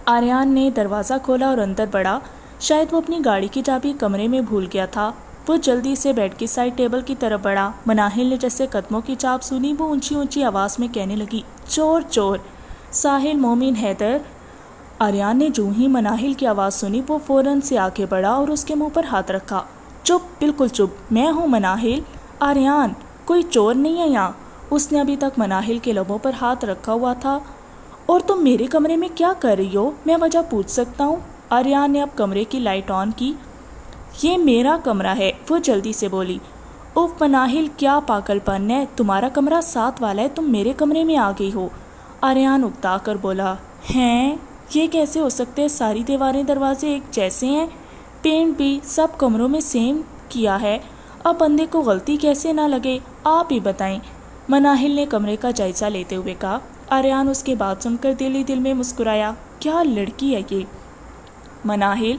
آریان نے دروازہ کھولا اور اندر بڑھا۔ شاید وہ اپنی گاڑی کی چابی کمرے میں بھول گیا تھا۔ وہ جلدی سے بیڈ کی سائڈ ٹیبل کی طرف بڑھا۔ مناہل نے جیسے قدموں کی چاپ سنی، وہ اونچی اونچی آواز میں کہنے لگی، چور چور، ساحل، مومن، حیدر۔ آریان نے جو ہی مناہل کی آواز سنی وہ فوراً سے آگے بڑھا اور اس کے منہ پر ہاتھ رکھا۔ چپ، بالکل چپ، میں ہوں مناہل۔ آریان، کوئی چور نہیں ہے یہاں۔ اس نے ابھی تک مناہل کے لبوں پر ہاتھ رکھا ہوا تھا۔ اور تم میرے کمرے میں کیا کر رہی ہو؟ میں وجہ پوچھ سکتا ہوں؟ آریان نے اب کمرے کی لائٹ آن کی۔ یہ میرا کمرہ ہے، وہ جلدی سے بولی۔ اوف مناہل، کیا پاگل پن ہے، تمہارا کمرہ ساتھ والا ہے، تم میرے کمرے میں آ گئی ہو۔ آریان اکتا کر بولا، ہیں یہ کیسے ہو سکتے ہیں، ساری دیواریں دروازے ایک جیسے ہیں، پینٹ بھی سب کمروں میں سیم کیا ہے، اب بندے کو غلطی کیسے نہ لگے، آپ ہی بتائیں، مناہل نے کمرے کا جائزہ لیتے ہوئے کہا۔ آریان اس کے بات سن کر دل ہی دل میں مسکرایا، کیا لڑکی ہے یہ۔ مناہل،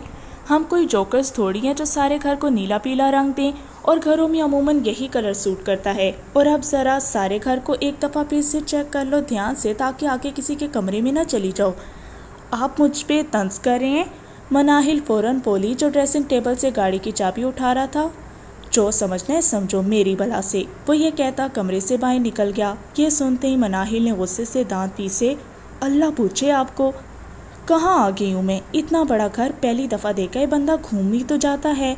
ہم کوئی جوکرز تھوڑی ہیں جو سارے گھر کو نیلا پیلا رنگ دیں، اور گھروں میں عموماً یہی کلر سوٹ کرتا ہے۔ اور اب ذرا سارے گھر کو ایک دفعہ پھر سے چیک کر لو دھیان سے تاکہ آگے کسی کے کمرے میں نہ چلی جاؤ۔ آپ مجھ پہ طنز کر رہے ہیں؟ مناہل فوراً بولی جو ڈریسنگ ٹیبل سے گاڑی کی چابی اٹھا رہا تھا۔ جو سمجھنا ہے سمجھو میری بلا سے، وہ یہ کہتا کمرے سے باہر نکل گیا۔ یہ سنتے ہی مناہل نے غصے سے دانت پیسے، اللہ پوچھے آپ کو کہاں آ گئی ہوں میں، اتنا بڑا گھر پہلی دفعہ دیکھا ہے، بندہ گھوم ہی تو جاتا ہے۔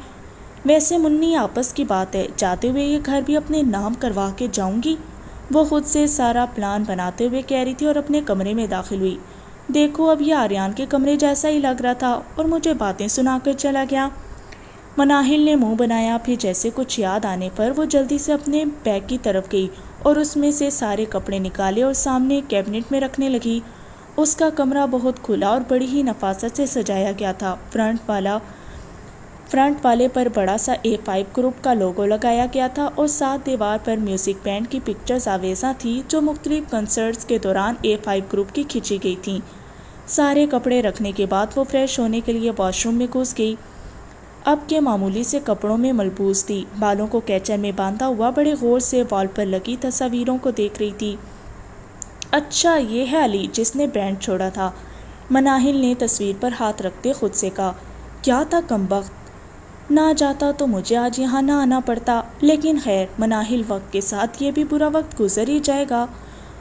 ویسے منی آپس کی بات ہے، جاتے ہوئے یہ گھر بھی اپنے نام کروا کے جاؤں گی، وہ خود سے سارا پلان بناتے ہوئے کہہ رہی تھی اور اپنے کمرے میں داخل ہوئی۔ دیکھو اب یہ آریان کے کمرے جیسا ہی لگ رہا تھا اور مجھے باتیں سنا کر چلا گیا۔ مناہل نے منہ بنایا، پھر جیسے کچھ یاد آنے پر وہ جلدی سے اپنے بیگ کی طرف گئی اور اس میں سے سارے کپڑے نکالے اور سامنے کیبنٹ میں رکھنے لگی۔ اس کا کمرہ بہت کھلا اور بڑی ہی نفاست سے سجایا گیا تھا۔ فرنٹ والے پر بڑا سا A5 گروپ کا لوگو لگایا گیا تھا اور ساتھ دیوار پر میوزک بینڈ کی پکچرز آویزاں تھیں جو مختلف کنسرٹس کے دوران A5 گروپ کی کھینچی گئی تھیں۔ سارے کپڑے رکھنے کے بعد وہ فریش ہونے کے لیے واش روم میں گھس گئی۔ اب کے معمولی سے کپڑوں میں ملبوس تھی، بالوں کو کیچر میں باندھا ہوا بڑے غور سے وال پر لگی تصاویروں کو دیکھ رہی تھی۔ اچھا یہ ہے علی جس نے بینڈ چھوڑا تھا، مناہل نے تصویر پر ہاتھ رکھتے خود سے کہا۔ کیا تھا کمبخت، نہ جاتا تو مجھے آج یہاں نہ آنا پڑتا، لیکن خیر مناہل وقت کے ساتھ یہ بھی برا وقت گزر ہی جائے گا۔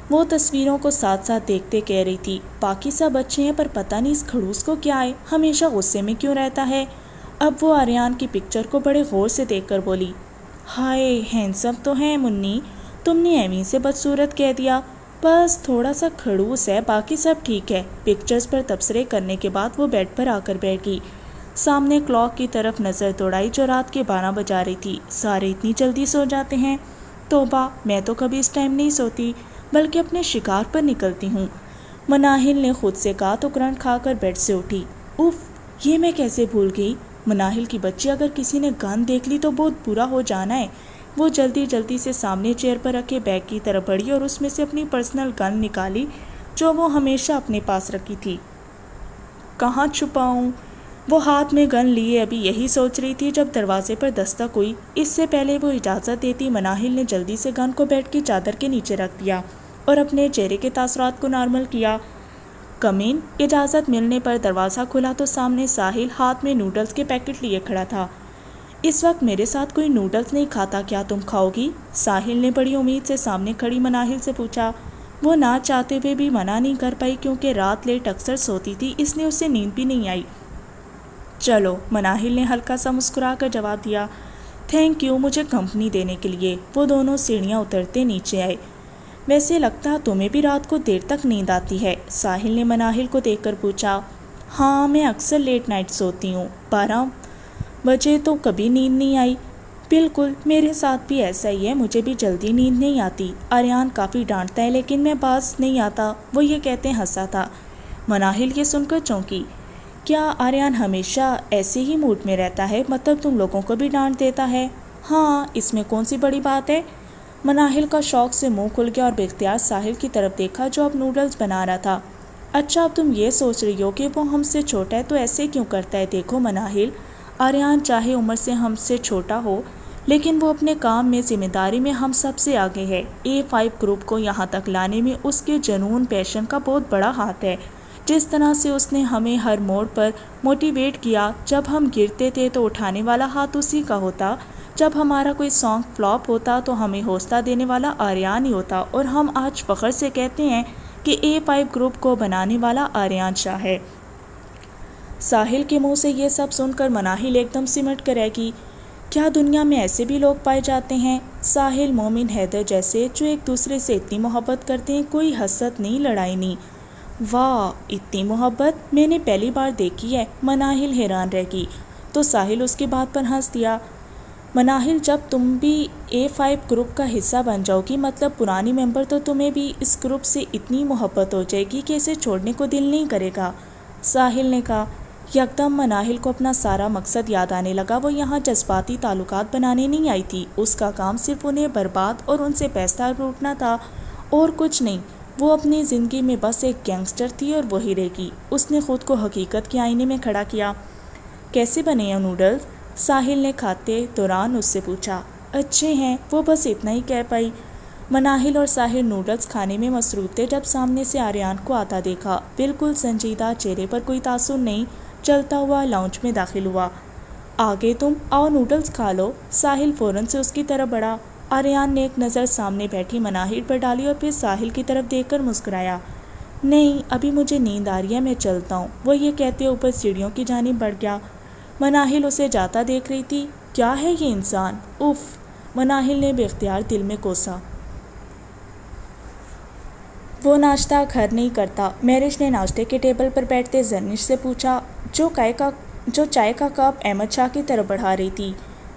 وہ تصویروں کو ساتھ ساتھ دیکھتے کہہ رہی تھی، باقی سب اچھے ہیں پر پتہ نہیں اس کھڑوس کو کیا ہے، ہمیشہ غصے میں کیوں رہتا ہے۔ اب وہ آریان کی پکچر کو بڑے غور سے دیکھ کر بولی، ہائے ہینسم تو ہیں منی، تم نے ایویں سے بدصورت کہہ دیا، بس تھوڑا سا کھڑوس ہے، باقی سب ٹھیک ہے۔ پکچرز پر تبصرے کرنے کے بعد وہ بیڈ پر آ کر بیٹھ گئی، سامنے کلاک کی طرف نظر دوڑائی جو رات کے 12 بجا رہی تھی۔ سارے اتنی جلدی سو جاتے ہیں؟ توبہ، میں تو کبھی اس ٹائم نہیں سوتی بلکہ اپنے شکار پر نکلتی ہوں، مناہل نے خود سے کہا تو کرنٹ کھا کر بیڈ سے اٹھی۔ اف، یہ میں کیسے بھول گئی، مناہل کی بچی اگر کسی نے گن دیکھ لی تو بہت برا ہو جانا ہے۔ وہ جلدی جلدی سے سامنے چیئر پر رکھے بیگ کی طرف بڑھی اور اس میں سے اپنی پرسنل گن نکالی جو وہ ہمیشہ اپنے پاس رکھی تھی۔ کہاں چھپاؤں؟ وہ ہاتھ میں گن لیے ابھی یہی سوچ رہی تھی جب دروازے پر دستک ہوئی۔ اس سے پہلے وہ اجازت دیتی مناہل نے جلدی سے گن کو بیڈ کی چادر کے نیچے رکھ دیا اور اپنے چہرے کے تاثرات کو نارمل کیا۔ کمین۔ اجازت ملنے پر دروازہ کھلا تو سامنے ساحل ہاتھ میں نوڈلز کے پیکٹ لیے کھڑا تھا۔ اس وقت میرے ساتھ کوئی نوڈلز نہیں کھاتا، کیا تم کھاؤ گی؟ ساحل نے بڑی امید سے سامنے کھڑی مناہل سے پوچھا۔ وہ نہ چاہتے ہوئے بھی منع نہیں کر پائی کیونکہ رات لیٹ اکثر سوتی تھی، اس لیے اسے نیند بھی نہیں آئی۔ چلو، مناہل نے ہلکا سا مسکرا کر جواب دیا۔ تھینک یو مجھے کمپنی دینے کے لیے۔ وہ دونوں سیڑھیاں اترتے نیچے آئے۔ ویسے لگتا تمہیں بھی رات کو دیر تک نیند آتی ہے، ساحل نے مناہل کو دیکھ کر پوچھا۔ ہاں میں اکثر لیٹ نائٹ سوتی ہوں، 12 بجے تو کبھی نیند نہیں آئی۔ بالکل میرے ساتھ بھی ایسا ہی ہے، مجھے بھی جلدی نیند نہیں آتی۔ آریان کافی ڈانٹتا ہے لیکن میں باز نہیں آتا، وہ یہ کہتے ہنسا تھا۔ مناہل یہ سن کر چونکی۔ کیا آریان ہمیشہ ایسے ہی موڈ میں رہتا ہے، مطلب تم لوگوں کو بھی ڈانٹ دیتا ہے؟ ہاں، اس میں کون سی بڑی بات ہے؟ مناہل کا شوق سے منہ کھل گیا اور بے اختیار ساحل کی طرف دیکھا جو اب نوڈلز بنا رہا تھا۔ اچھا اب تم یہ سوچ رہی ہو کہ وہ ہم سے چھوٹا ہے تو ایسے کیوں کرتا ہے؟ دیکھو مناہل، آریان چاہے عمر سے ہم سے چھوٹا ہو لیکن وہ اپنے کام میں ذمہ داری میں ہم سب سے آگے ہے۔ A5 گروپ کو یہاں تک لانے میں اس کے جنون پیشن کا بہت بڑا ہاتھ ہے۔ جس طرح سے اس نے ہمیں ہر موڑ پر موٹیویٹ کیا، جب ہم گرتے تھے تو اٹھانے والا ہاتھ اسی کا ہوتا، جب ہمارا کوئی سانگ فلاپ ہوتا تو ہمیں حوصلہ دینے والا آریان ہی ہوتا، اور ہم آج فخر سے کہتے ہیں کہ A5 گروپ کو بنانے والا آریان شاہ ہے۔ ساحل کے منہ سے یہ سب سن کر مناہل ایک دم سمٹ کر رہ گئی۔ کیا دنیا میں ایسے بھی لوگ پائے جاتے ہیں؟ ساحل، مومن، حیدر جیسے جو ایک دوسرے سے اتنی محبت کرتے ہیں، کوئی حسد نہیں، لڑائی نہیں۔ واہ، اتنی محبت میں نے پہلی بار دیکھی ہے، مناہل حیران رہ گئی تو ساحل اس کی بات پر ہنس دیا۔ مناہل، جب تم بھی A5 گروپ کا حصہ بن جاؤ گی، مطلب پرانی ممبر، تو تمہیں بھی اس گروپ سے اتنی محبت ہو جائے گی کہ اسے چھوڑنے کو دل نہیں کرے گا، ساحل نے کہا۔ یکدم مناہل کو اپنا سارا مقصد یاد آنے لگا، وہ یہاں جذباتی تعلقات بنانے نہیں آئی تھی، اس کا کام صرف انہیں برباد اور ان سے پیسہ لوٹنا تھا اور کچھ نہیں۔ وہ اپنی زندگی میں بس ایک گینگسٹر تھی اور وہی رہے گی۔ اس نے خود کو حقیقت کے آئینے میں کھڑا کیا۔ کیسے بنے ہیں نوڈلز؟ ساحل نے کھاتے دوران اس سے پوچھا۔ اچھے ہیں، وہ بس اتنا ہی کہہ پائی۔ مناہل اور ساحل نوڈلز کھانے میں مصروف تھے جب سامنے سے آریان کو آتا دیکھا، بالکل سنجیدہ، چہرے پر کوئی تاثر نہیں، چلتا ہوا لاؤنج میں داخل ہوا۔ آگے تم، آؤ نوڈلز کھا لو۔ ساحل فوراً سے اس کی طرف بڑھا۔ آریان نے ایک نظر سامنے بیٹھی مناہل پر ڈالی اور پھر ساحل کی طرف دیکھ کر مسکرایا۔ نہیں، ابھی مجھے نیند آ رہی ہے، میں چلتا ہوں، وہ یہ کہتے اوپر سیڑھیوں کی جانب بڑھ گیا۔ مناہل اسے جاتا دیکھ رہی تھی۔ کیا ہے یہ انسان؟ اف، مناہل نے بے اختیار دل میں کوسا۔ وہ ناشتہ گھر نہیں کرتا، میرج نے ناشتے کے ٹیبل پر بیٹھتے زرنش سے پوچھا، جو چائے کا کپ احمد شاہ کی طرف بڑھا رہی تھی۔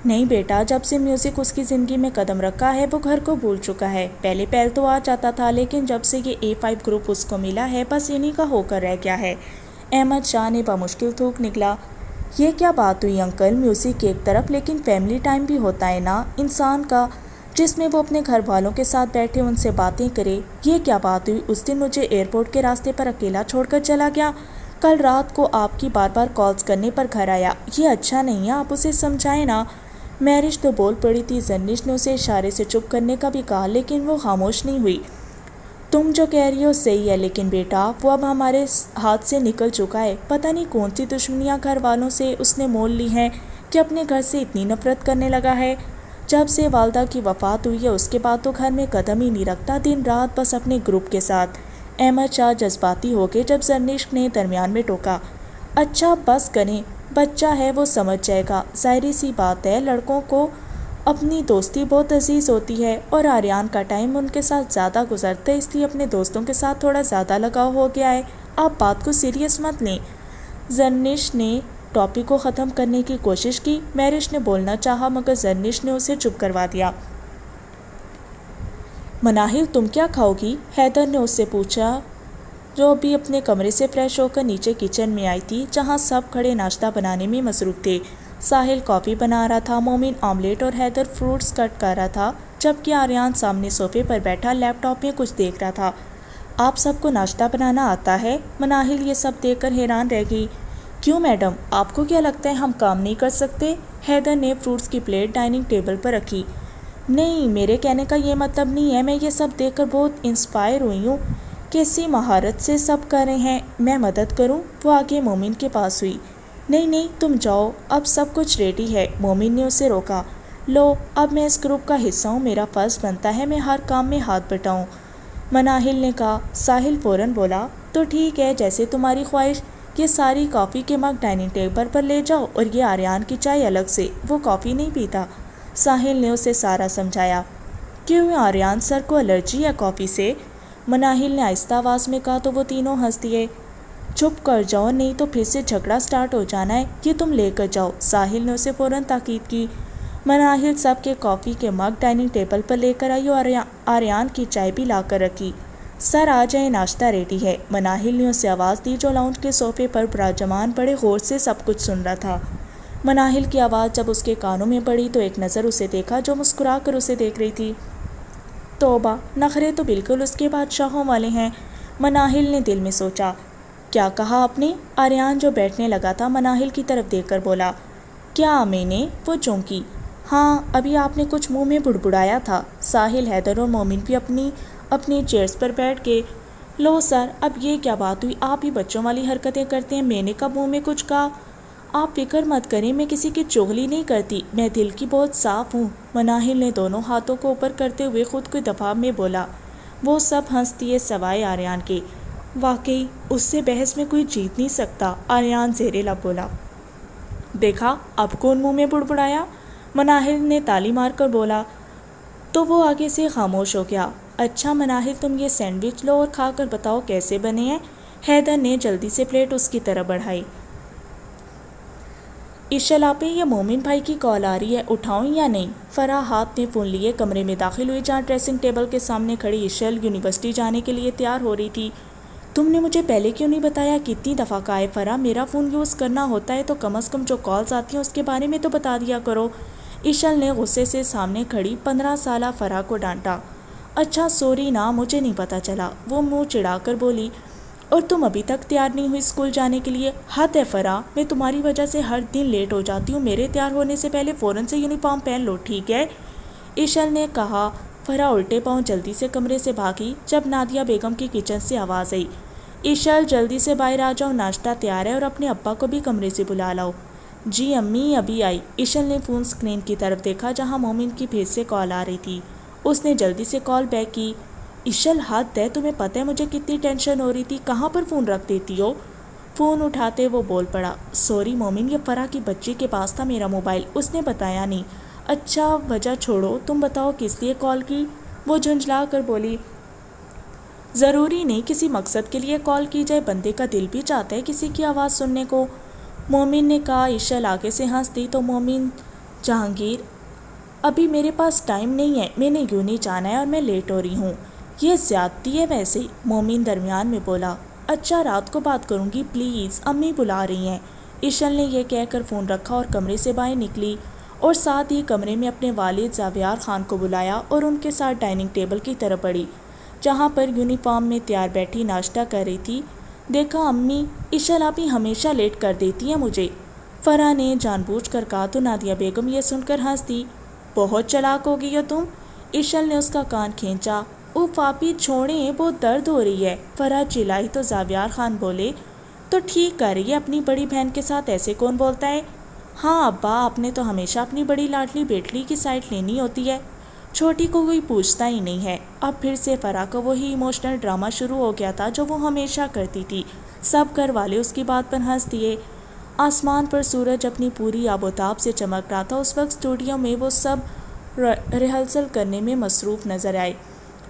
نہیں بیٹا، جب سے میوزک اس کی زندگی میں قدم رکھا ہے وہ گھر کو بھول چکا ہے۔ پہلے تو آ جاتا تھا لیکن جب سے یہ A5 گروپ اس کو ملا ہے بس انہی کا ہو کر رہ گیا ہے۔ احمد شاہ نے بمشکل تھوک نکلا۔ یہ کیا بات ہوئی انکل، میوزک ایک طرف لیکن فیملی ٹائم بھی ہوتا ہے نا انسان کا، جس میں وہ اپنے گھر والوں کے ساتھ بیٹھے ان سے باتیں کرے۔ یہ کیا بات ہوئی، اس دن مجھے ایئرپورٹ کے راستے پر اکیلا چھوڑ کر چلا گیا، کل رات کو آپ کی بار بار کالز کرنے پر گھر آیا، یہ اچھا نہیں ہے، آپ اسے سمجھائیں نا۔ مہرش تو بول پڑی تھی۔ زرنش نے اسے اشارے سے چپ کرنے کا بھی کہا لیکن وہ خاموش نہیں ہوئی۔ تم جو کہہ رہی ہو صحیح ہے، لیکن بیٹا وہ اب ہمارے ہاتھ سے نکل چکا ہے۔ پتہ نہیں کون سی دشمنیاں گھر والوں سے اس نے مول لی ہیں کہ اپنے گھر سے اتنی نفرت کرنے لگا ہے۔ جب سے والدہ کی وفات ہوئی ہے اس کے بعد تو گھر میں قدم ہی نہیں رکھتا، دن رات بس اپنے گروپ کے ساتھ۔ احمد شاہ جذباتی ہو گئے جب زرنش نے درمیان میں ٹوکا۔ اچھا بس کریں، بچہ ہے وہ سمجھ جائے گا، ظاہری سی بات ہے لڑکوں کو اپنی دوستی بہت عزیز ہوتی ہے، اور آریان کا ٹائم ان کے ساتھ زیادہ گزرتا ہے، اس لیے اپنے دوستوں کے ساتھ تھوڑا زیادہ لگاؤ ہو گیا ہے۔ آپ بات کو سیریس مت لیں۔ زرنش نے ٹاپک کو ختم کرنے کی کوشش کی۔ مہرش نے بولنا چاہا مگر زرنش نے اسے چپ کروا دیا۔ مناہل تم کیا کھاؤ گی؟ حیدر نے اس سے پوچھا، جو ابھی اپنے کمرے سے فریش ہو کر نیچے کچن میں آئی تھی جہاں سب کھڑے ناشتہ بنانے میں مصروف تھے۔ ساحل کافی بنا رہا تھا، مومن آملیٹ اور حیدر فروٹس کٹ کر رہا تھا، جبکہ آریان سامنے صوفے پر بیٹھا لیپ ٹاپ میں کچھ دیکھ رہا تھا۔ آپ سب کو ناشتہ بنانا آتا ہے؟ مناہل یہ سب دیکھ کر حیران رہ گئی۔ کیوں میڈم، آپ کو کیا لگتا ہے ہم کام نہیں کر سکتے؟ حیدر نے فروٹس کی پلیٹ ڈائننگ ٹیبل پر رکھی۔ نہیں، میرے کہنے کا یہ مطلب نہیں ہے، میں یہ سب دیکھ کر بہت انسپائر ہوئی ہوں، کیسی مہارت سے سب کر رہے ہیں، میں مدد کروں؟ وہ آگے مومن کے پاس ہوئی۔ نہیں نہیں، تم جاؤ، اب سب کچھ ریڈی ہے، مومن نے اسے روکا۔ لو، اب میں اس گروپ کا حصہ ہوں، میرا فرض بنتا ہے میں ہر کام میں ہاتھ بٹاؤں، مناہل نے کہا۔ ساحل فوراً بولا، تو ٹھیک ہے، جیسے تمہاری خواہش۔ یہ ساری کافی کے مگ ڈائننگ ٹیبل پر لے جاؤ، اور یہ آریان کی چائے الگ سے، وہ کافی نہیں پیتا۔ ساحل نے اسے سارا سمجھایا۔ کیوں آریان سر کو الرجی ہے کافی سے؟ مناہل نے آہستہ آواز میں کہا تو وہ تینوں ہنس دیے۔ چپ کر جاؤ، نہیں تو پھر سے جھگڑا سٹارٹ ہو جانا ہے، یہ تم لے کر جاؤ، ساحل نے اسے فوراً تاکید کی۔ مناہل سب کے کافی کے مگ ڈائننگ ٹیبل پر لے کر آئی اور آریان کی چائے بھی لا کر رکھی۔ سر آ جائیں، ناشتہ ریڈی ہے، مناہل نے اسے آواز دی جو لاؤنج کے صوفے پر براجمان بڑے غور سے سب کچھ سن رہا تھا۔ مناہل کی آواز جب اس کے کانوں میں پڑی تو ایک نظر اسے دیکھا جو مسکرا کر اسے دیکھ رہی تھی۔ توبہ، نخرے تو بالکل اس کے بادشاہوں والے ہیں، مناہل نے دل میں سوچا۔ کیا کہا آپ نے؟ آریان جو بیٹھنے لگا تھا مناہل کی طرف دیکھ کر بولا۔ کیا میں نے؟ وہ چونکی۔ ہاں، ابھی آپ نے کچھ منہ میں بڑبڑایا تھا۔ ساحل، حیدر اور مومن بھی اپنی چیئرز پر بیٹھ گئے۔ لو سر، اب یہ کیا بات ہوئی؟ آپ ہی بچوں والی حرکتیں کرتے ہیں، میں نے کب منہ میں کچھ کہا؟ آپ فکر مت کریں، میں کسی کی چغلی نہیں کرتی، میں دل کی بہت صاف ہوں، مناہل نے دونوں ہاتھوں کو اوپر کرتے ہوئے خود کو دفاع میں بولا۔ وہ سب ہنس دیے سوائے آریان کے۔ واقعی اس سے بحث میں کوئی جیت نہیں سکتا، آریان زیر لب بولا۔ دیکھا اب کون منہ میں بڑبڑایا؟ مناہل نے تالی مار کر بولا۔ تو وہ آگے سے خاموش ہو گیا۔ اچھا مناہل، تم یہ سینڈوچ لو اور کھا کر بتاؤ کیسے بنے ہیں۔ حیدر نے جلدی سے پلیٹ اس کی طرف بڑھائی۔ اشل آپے، یہ مومن بھائی کی کال آ رہی ہے، اٹھاؤں یا نہیں؟ فرح ہاتھ میں فون لیے کمرے میں داخل ہوئی جہاں ڈریسنگ ٹیبل کے سامنے کھڑی اشل یونیورسٹی جانے کے لیے تیار ہو رہی تھی۔ تم نے مجھے پہلے کیوں نہیں بتایا؟ کتنی دفعہ کہا ہے فرح، میرا فون یوز کرنا ہوتا ہے تو کم از کم جو کالز آتی ہیں اس کے بارے میں تو بتا دیا کرو۔ اشل نے غصے سے سامنے کھڑی 15 سالہ فرح کو ڈانٹا۔ اچھا سوری نا، مجھے نہیں پتا چلا، وہ منہ چڑھا کر بولی۔ اور تم ابھی تک تیار نہیں ہوئی اسکول جانے کے لیے؟ حد ہے فرح، میں تمہاری وجہ سے ہر دن لیٹ ہو جاتی ہوں، میرے تیار ہونے سے پہلے فوراً سے یونیفارم پہن لو، ٹھیک ہے؟ اشل نے کہا۔ فرح الٹے پاؤں جلدی سے کمرے سے بھاگی جب نادیہ بیگم کی کچن سے آواز آئی، اشل جلدی سے باہر آ جاؤ، ناشتہ تیار ہے اور اپنے ابا کو بھی کمرے سے بلا لاؤ۔ جی امی، ابھی آئی۔ اشل نے فون اسکرین کی طرف دیکھا جہاں مومن کی بھیج سے کال آ رہی تھی، اس نے جلدی سے کال بیک کی۔ اشل، حد ہے، تمہیں پتہ ہے مجھے کتنی ٹینشن ہو رہی تھی، کہاں پر فون رکھ دیتی ہو؟ فون اٹھاتے وہ بول پڑا، سوری مومن، یہ فرح کی بچی کے پاس تھا میرا موبائل، اس نے بتایا نہیں۔ اچھا وجہ چھوڑو، تم بتاؤ کس لیے کال کی؟ وہ جھنجھلا کر بولی۔ ضروری نہیں کسی مقصد کے لیے کال کی جائے، بندے کا دل بھی چاہتا ہے کسی کی آواز سننے کو، مومن نے کہا۔ اشل آگے سے ہنس دی تو مومن، جہانگیر، ابھی میرے پاس ٹائم نہیں ہے، میں نے یوں نہیں جانا ہے اور میں لیٹ ہو رہی ہوں۔ یہ زیادتی ہے ویسے ہی، مومن درمیان میں بولا۔ اچھا رات کو بات کروں گی پلیز، امی بلا رہی ہیں۔ اشل نے یہ کہہ کر فون رکھا اور کمرے سے باہر نکلی اور ساتھ ہی کمرے میں اپنے والد زاویار خان کو بلایا اور ان کے ساتھ ڈائننگ ٹیبل کی طرف بڑھی جہاں پر یونیفارم میں تیار بیٹھی ناشتہ کر رہی تھی۔ دیکھا امی، اشل آپ ہی ہمیشہ لیٹ کر دیتی ہیں مجھے، فرح نے جان بوجھ کر کہا تو نادیہ بیگم یہ سن کر ہنس دی۔ بہت چلاک ہو گئی ہو تم، اشل نے اس کا کان کھینچا۔ اوف آپی چھوڑیں، بہت درد ہو رہی ہے، فرح چلائی تو زاویار خان بولے، تو ٹھیک کر رہی ہے، اپنی بڑی بہن کے ساتھ ایسے کون بولتا ہے؟ ہاں ابا، آپ نے تو ہمیشہ اپنی بڑی لاڈلی بیٹلی کی سائڈ لینی ہوتی ہے، چھوٹی کو کوئی پوچھتا ہی نہیں ہے۔ اب پھر سے فرح کا وہی ایموشنل ڈرامہ شروع ہو گیا تھا جو وہ ہمیشہ کرتی تھی۔ سب گھر والے اس کی بات پر ہنس دیے۔ آسمان پر سورج اپنی پوری آب و تاب سے چمک رہا تھا۔ اس وقت اسٹوڈیو میں وہ سب ریہرسل کرنے میں مصروف نظر آئے۔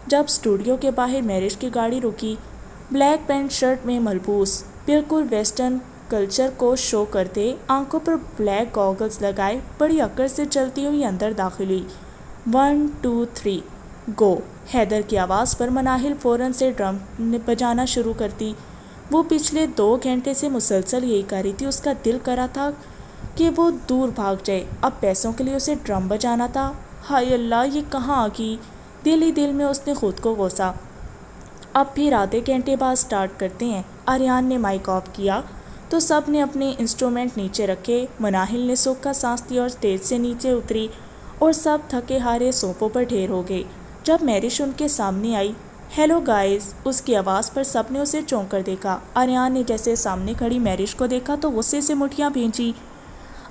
جب اسٹوڈیو کے باہر میرج کی گاڑی رکی، بلیک پینٹ شرٹ میں ملبوس، بالکل ویسٹرن کلچر کو شو کرتے، آنکھوں پر بلیک گاگلز لگائے، بڑی اکڑ سے چلتی ہوئی اندر داخل ہوئی۔ 1 2 3 گو، حیدر کی آواز پر مناہل فوراً سے ڈرم بجانا شروع کرتی۔ وہ پچھلے 2 گھنٹے سے مسلسل یہی کر رہی تھی۔ اس کا دل کرا تھا کہ وہ دور بھاگ جائے، اب پیسوں کے لیے اسے ڈرم بجانا تھا۔ ہائے اللہ، یہ کہاں آ گئی؟ دل ہی دل میں اس نے خود کو کوسا۔ اب پھر آدھے گھنٹے بعد سٹارٹ کرتے ہیں۔ آریان نے مائک آف کیا تو سب نے اپنے انسٹرومنٹ نیچے رکھے۔ مناہل نے سکھ کا سانس دیا اور اسٹیج سے نیچے اتری اور سب تھکے ہارے صوفوں پر ڈھیر ہو گئے۔ جب میرش ان کے سامنے آئی، ہیلو گائز، اس کی آواز پر سب نے اسے چونک کر دیکھا۔ آریان نے جیسے سامنے کھڑی میرش کو دیکھا تو غصے سے مٹھیاں بھینچی۔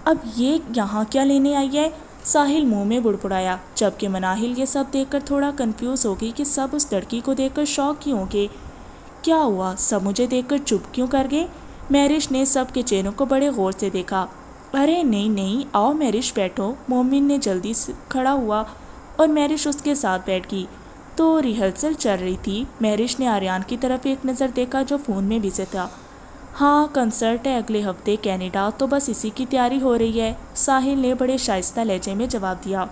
اب یہ یہاں کیا لینے آئی ہے؟ ساحل منہ میں بڑبڑایا، جبکہ مناہل یہ سب دیکھ کر تھوڑا کنفیوز ہو گئی کہ سب اس لڑکی کو دیکھ کر شوق کیوں ہو گئے۔ کیا ہوا؟ سب مجھے دیکھ کر چپ کیوں کر گئے؟ میرش نے سب کے چہروں کو بڑے غور سے دیکھا۔ ارے نہیں نہیں، آؤ میرش بیٹھو۔ مومن نے جلدی سے کھڑا ہوا اور میرش اس کے ساتھ بیٹھ گئی۔ تو ریہرسل چل رہی تھی؟ میرش نے آریان کی طرف ایک نظر دیکھا جو فون میں بزی تھا۔ ہاں، کنسرٹ ہے اگلے ہفتے کینیڈا، تو بس اسی کی تیاری ہو رہی ہے، ساحل نے بڑے شائستہ لہجے میں جواب دیا۔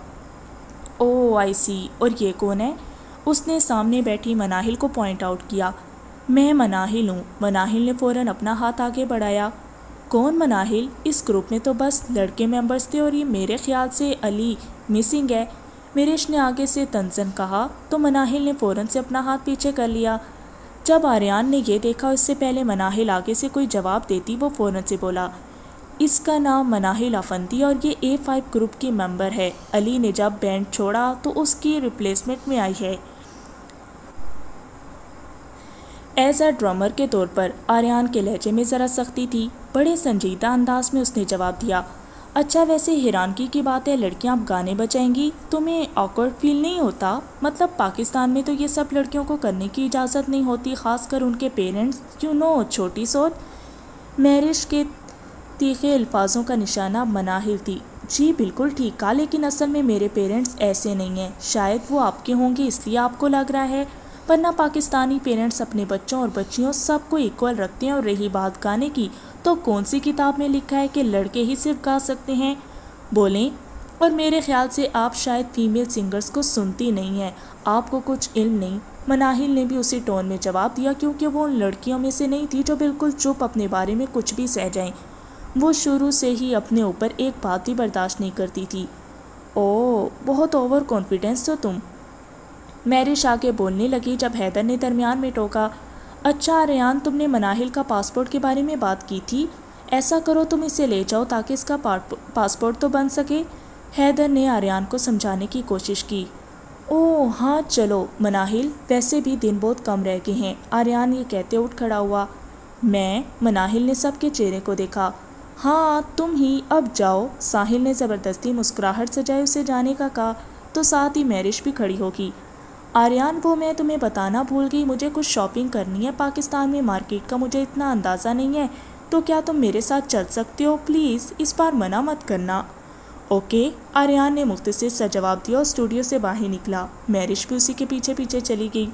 او آئی سی، اور یہ کون ہے؟ اس نے سامنے بیٹھی مناہل کو پوائنٹ آؤٹ کیا۔ میں مناہل ہوں۔ مناہل نے فوراً اپنا ہاتھ آگے بڑھایا۔ کون مناہل؟ اس گروپ میں تو بس لڑکے ممبرز تھے اور یہ میرے خیال سے علی مسنگ ہے، میرش نے آگے سے تنزن کہا۔ تو مناہل نے فوراً سے اپنا ہاتھ پیچھے کر لیا۔ جب آریان نے یہ دیکھا، اس سے پہلے مناہل آگے سے کوئی جواب دیتی، وہ فوراً سے بولا، اس کا نام مناہل افندی اور یہ A5 گروپ کی ممبر ہے، علی نے جب بینڈ چھوڑا تو اس کی ریپلیسمنٹ میں آئی ہے ایز اے ڈرامر کے طور پر۔ آریان کے لہجے میں ذرا سختی تھی، بڑے سنجیدہ انداز میں اس نے جواب دیا۔ اچھا، ویسے حیرانگی کی بات ہے، لڑکیاں اب گانے بجائیں گی، تمہیں آکورڈ فیل نہیں ہوتا؟ مطلب پاکستان میں تو یہ سب لڑکیوں کو کرنے کی اجازت نہیں ہوتی، خاص کر ان کے پیرنٹس، چھوٹی سوچ۔ میرش کے تیکھے الفاظوں کا نشانہ مناہل تھی۔ جی بالکل ٹھیک کہا، لیکن اصل میں میرے پیرنٹس ایسے نہیں ہیں، شاید وہ آپ کے ہوں گے اس لیے آپ کو لگ رہا ہے، ورنہ پاکستانی پیرنٹس اپنے بچوں اور بچیوں سب کو ایکول رکھتے ہیں۔ اور رہی بات گانے کی، تو کون سی کتاب میں لکھا ہے کہ لڑکے ہی صرف گا سکتے ہیں؟ بولیں۔ اور میرے خیال سے آپ شاید فیمیل سنگرز کو سنتی نہیں ہیں، آپ کو کچھ علم نہیں۔ مناہل نے بھی اسی ٹون میں جواب دیا، کیونکہ وہ ان لڑکیوں میں سے نہیں تھی جو بالکل چپ اپنے بارے میں کچھ بھی سہ جائیں۔ وہ شروع سے ہی اپنے اوپر ایک بات بھی برداشت نہیں کرتی تھی۔ اوہ، بہت اوور کانفیڈنس ہو تم، میرش آگے بولنے لگی جب حیدر نے درمیان میں ٹوکا۔ اچھا ریان، تم نے مناہل کا پاسپورٹ کے بارے میں بات کی تھی، ایسا کرو تم اسے لے جاؤ تاکہ اس کا پاسپورٹ تو بن سکے۔ حیدر نے آریان کو سمجھانے کی کوشش کی۔ اوہ ہاں چلو مناہل، ویسے بھی دن بہت کم رہ گئے ہیں۔ آریان یہ کہتے اٹھ کھڑا ہوا۔ میں؟ مناہل نے سب کے چہرے کو دیکھا۔ ہاں تم ہی، اب جاؤ۔ ساحل نے زبردستی مسکراہٹ سجائے اسے جانے کا کہا، تو ساتھ ہی میرش بھی کھڑی ہوگی۔ آریان، وہ میں تمہیں بتانا بھول گئی، مجھے کچھ شاپنگ کرنی ہے، پاکستان میں مارکیٹ کا مجھے اتنا اندازہ نہیں ہے، تو کیا تم میرے ساتھ چل سکتے ہو؟ پلیز اس بار منع مت کرنا۔ اوکے، آریان نے مختصر سا جواب دیا اور اسٹوڈیو سے باہر نکلا۔ میرش بھی اسی کے پیچھے پیچھے چلی گئی،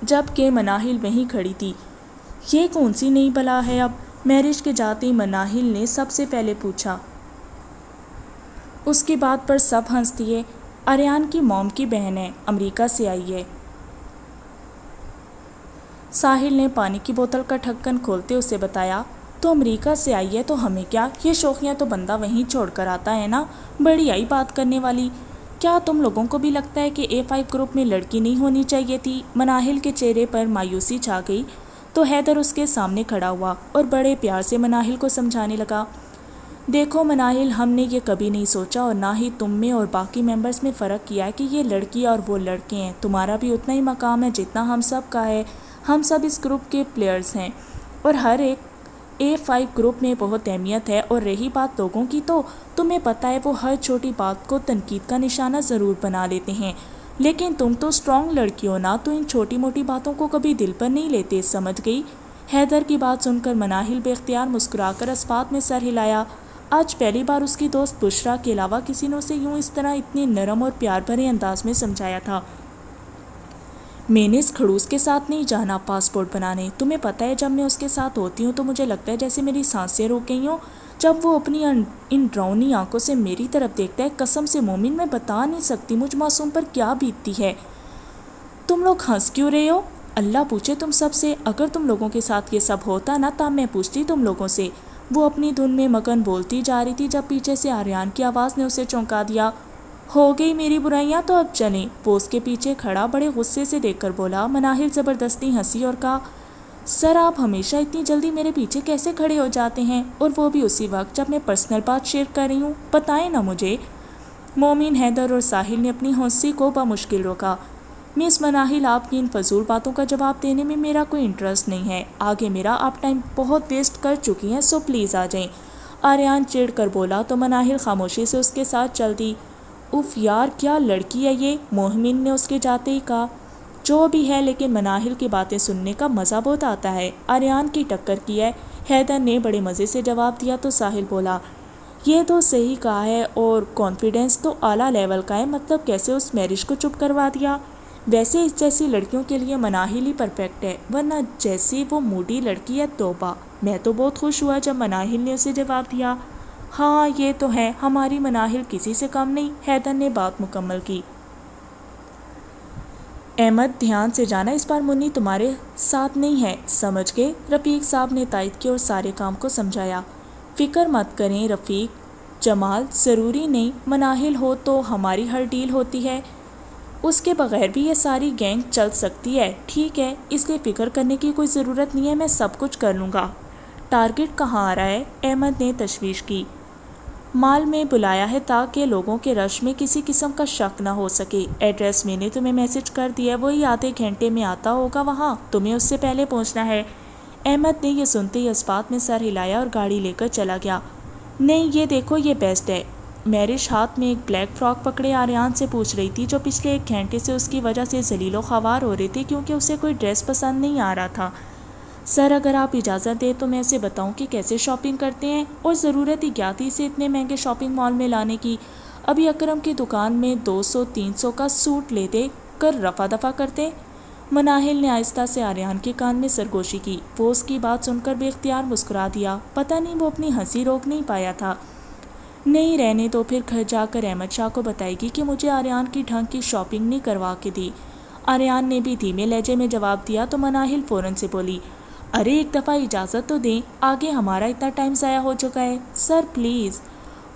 جبکہ مناہل وہیں کھڑی تھی۔ یہ کون سی نئی بلا ہے اب؟ میرش کے جاتے ہی مناہل نے سب سے پہلے پوچھا۔ اس کی بات پر سب ہنس دیے۔ آریان کی موم کی بہن ہے، امریکہ سے آئی ہے۔ ساحل نے پانی کی بوتل کا ڈھکن کھولتے اسے بتایا۔ تو امریکہ سے آئی ہے تو ہمیں کیا، یہ شوخیاں تو بندہ وہیں چھوڑ کر آتا ہے نا، بڑی آئی بات کرنے والی۔ کیا تم لوگوں کو بھی لگتا ہے کہ A5 گروپ میں لڑکی نہیں ہونی چاہیے تھی؟ مناہل کے چہرے پر مایوسی چھا گئی۔ تو حیدر اس کے سامنے کھڑا ہوا اور بڑے پیار سے مناہل کو سمجھانے لگا، دیکھو مناہل، ہم نے یہ کبھی نہیں سوچا اور نہ ہی تم میں اور باقی ممبرز میں فرق کیا ہے کہ یہ لڑکی اور وہ لڑکے ہیں۔ تمہارا بھی اتنا ہی مقام ہے جتنا ہم سب کا ہے۔ ہم سب اس گروپ کے پلیئرز ہیں اور ہر ایک A5 گروپ میں بہت اہمیت ہے۔ اور رہی بات لوگوں کی، تو تمہیں پتہ ہے وہ ہر چھوٹی بات کو تنقید کا نشانہ ضرور بنا لیتے ہیں، لیکن تم تو اسٹرانگ لڑکی ہو نا، تو ان چھوٹی موٹی باتوں کو کبھی دل پر نہیں لیتے، سمجھ گئی؟ حیدر کی بات سن کر مناہل بے اختیار مسکرا کر اسبات میں سر ہلایا۔ آج پہلی بار اس کی دوست بشرا کے علاوہ کسی نے اسے یوں اس طرح اتنی نرم اور پیار بھرے انداز میں سمجھایا تھا۔ میں نے اس کھڑوس کے ساتھ نہیں جانا پاسپورٹ بنانے، تمہیں پتہ ہے جب میں اس کے ساتھ ہوتی ہوں تو مجھے لگتا ہے جیسے میری سانسیں روک گئی ہوں۔ جب وہ اپنی ان ڈراؤنی آنکھوں سے میری طرف دیکھتا ہے، قسم سے مومن میں بتا نہیں سکتی مجھ معصوم پر کیا بیتتی ہے۔ تم لوگ ہنس کیوں رہے ہو؟ اللہ پوچھے تم سب سے، اگر تم لوگوں کے ساتھ یہ سب ہوتا نا تب میں پوچھتی تم لوگوں سے۔ وہ اپنی دھن میں مگن بولتی جا رہی تھی جب پیچھے سے آریان کی آواز نے اسے چونکا دیا۔ ہو گئی میری برائیاں تو اب چلیں۔ وہ اس کے پیچھے کھڑا بڑے غصے سے دیکھ کر بولا۔ مناہل زبردستی ہنسی اور کہا، سر آپ ہمیشہ اتنی جلدی میرے پیچھے کیسے کھڑے ہو جاتے ہیں، اور وہ بھی اسی وقت جب میں پرسنل بات شیئر کر رہی ہوں؟ بتائیں نا مجھے۔ مومن، حیدر اور ساحل نے اپنی ہنسی کو بمشکل روکا۔ مس مناہل، آپ کی ان فضول باتوں کا جواب دینے میں میرا کوئی انٹرسٹ نہیں ہے۔ آگے میرا آپ ٹائم بہت ویسٹ کر چکی ہیں، سو پلیز آ جائیں۔ آریان چڑھ کر بولا تو مناہل خاموشی سے اس کے ساتھ چل دی۔ اف یار، کیا لڑکی ہے یہ، مومن نے اس کے جاتے ہی کہا۔ جو بھی ہے، لیکن مناہل کی باتیں سننے کا مزہ بہت آتا ہے۔ آریان کی ٹکر کی ہے، حیدر نے بڑے مزے سے جواب دیا تو ساحل بولا، یہ تو صحیح کہا ہے، اور کانفیڈنس تو اعلیٰ لیول کا ہے، مطلب کیسے اس میرج کو چپ کروا دیا؟ ویسے اس جیسی لڑکیوں کے لیے مناہل ہی پرفیکٹ ہے، ورنہ جیسی وہ موڈی لڑکی ہے، توبہ۔ میں تو بہت خوش ہوا جب مناہل نے اسے جواب دیا۔ ہاں یہ تو ہے، ہماری مناہل کسی سے کم نہیں۔ حیدر نے بات مکمل کی۔ احمد، دھیان سے جانا، اس بار منی تمہارے ساتھ نہیں ہے، سمجھ گئے؟ رفیق صاحب نے تائید کی اور سارے کام کو سمجھایا۔ فکر مت کریں رفیق جمال، ضروری نہیں مناہل ہو تو ہماری ہر ڈیل ہوتی ہے، اس کے بغیر بھی یہ ساری گینگ چل سکتی ہے، ٹھیک ہے؟ اس لیے فکر کرنے کی کوئی ضرورت نہیں ہے، میں سب کچھ کر لوں گا۔ ٹارگٹ کہاں آ رہا ہے؟ احمد نے تشویش کی۔ مال میں بلایا ہے تاکہ لوگوں کے رش میں کسی قسم کا شک نہ ہو سکے۔ ایڈریس میں نے تمہیں میسج کر دیا ہے، وہی آدھے گھنٹے میں آتا ہوگا وہاں، تمہیں اس سے پہلے پہنچنا ہے۔ احمد نے یہ سنتے ہی اس بات میں سر ہلایا اور گاڑی لے کر چلا گیا۔ نہیں یہ دیکھو، یہ بیسٹ ہے۔ میرش ہاتھ میں ایک بلیک فراک پکڑے آریان سے پوچھ رہی تھی، جو پچھلے 1 گھنٹے سے اس کی وجہ سے ذلیل و خوار ہو رہی تھی کیونکہ اسے کوئی ڈریس پسند نہیں آ رہا تھا۔ سر اگر آپ اجازت دیں تو میں اسے بتاؤں کہ کیسے شاپنگ کرتے ہیں، اور ضرورت ہی کیا تھی اسے اتنے مہنگے شاپنگ مال میں لانے کی؟ ابھی اکرم کی دکان میں 200-300 کا سوٹ لے دے کر رفع دفع کرتے۔ مناہل نے آہستہ سے آریان کے کان میں سرگوشی کی۔ وہ اس کی بات سن کر بے اختیار مسکرا دیا، پتہ نہیں وہ اپنی ہنسی روک نہیں پایا تھا۔ نہیں رہنے تو پھر گھر جا کر احمد شاہ کو بتائے گی کہ مجھے آریان کی ڈھنگ کی شاپنگ نہیں کروا کے دی۔ آریان نے بھی دھیمے لہجے میں جواب دیا تو مناہل فوراً سے بولی، ارے ایک دفعہ اجازت تو دیں، آگے ہمارا اتنا ٹائم ضائع ہو چکا ہے۔ Sir please.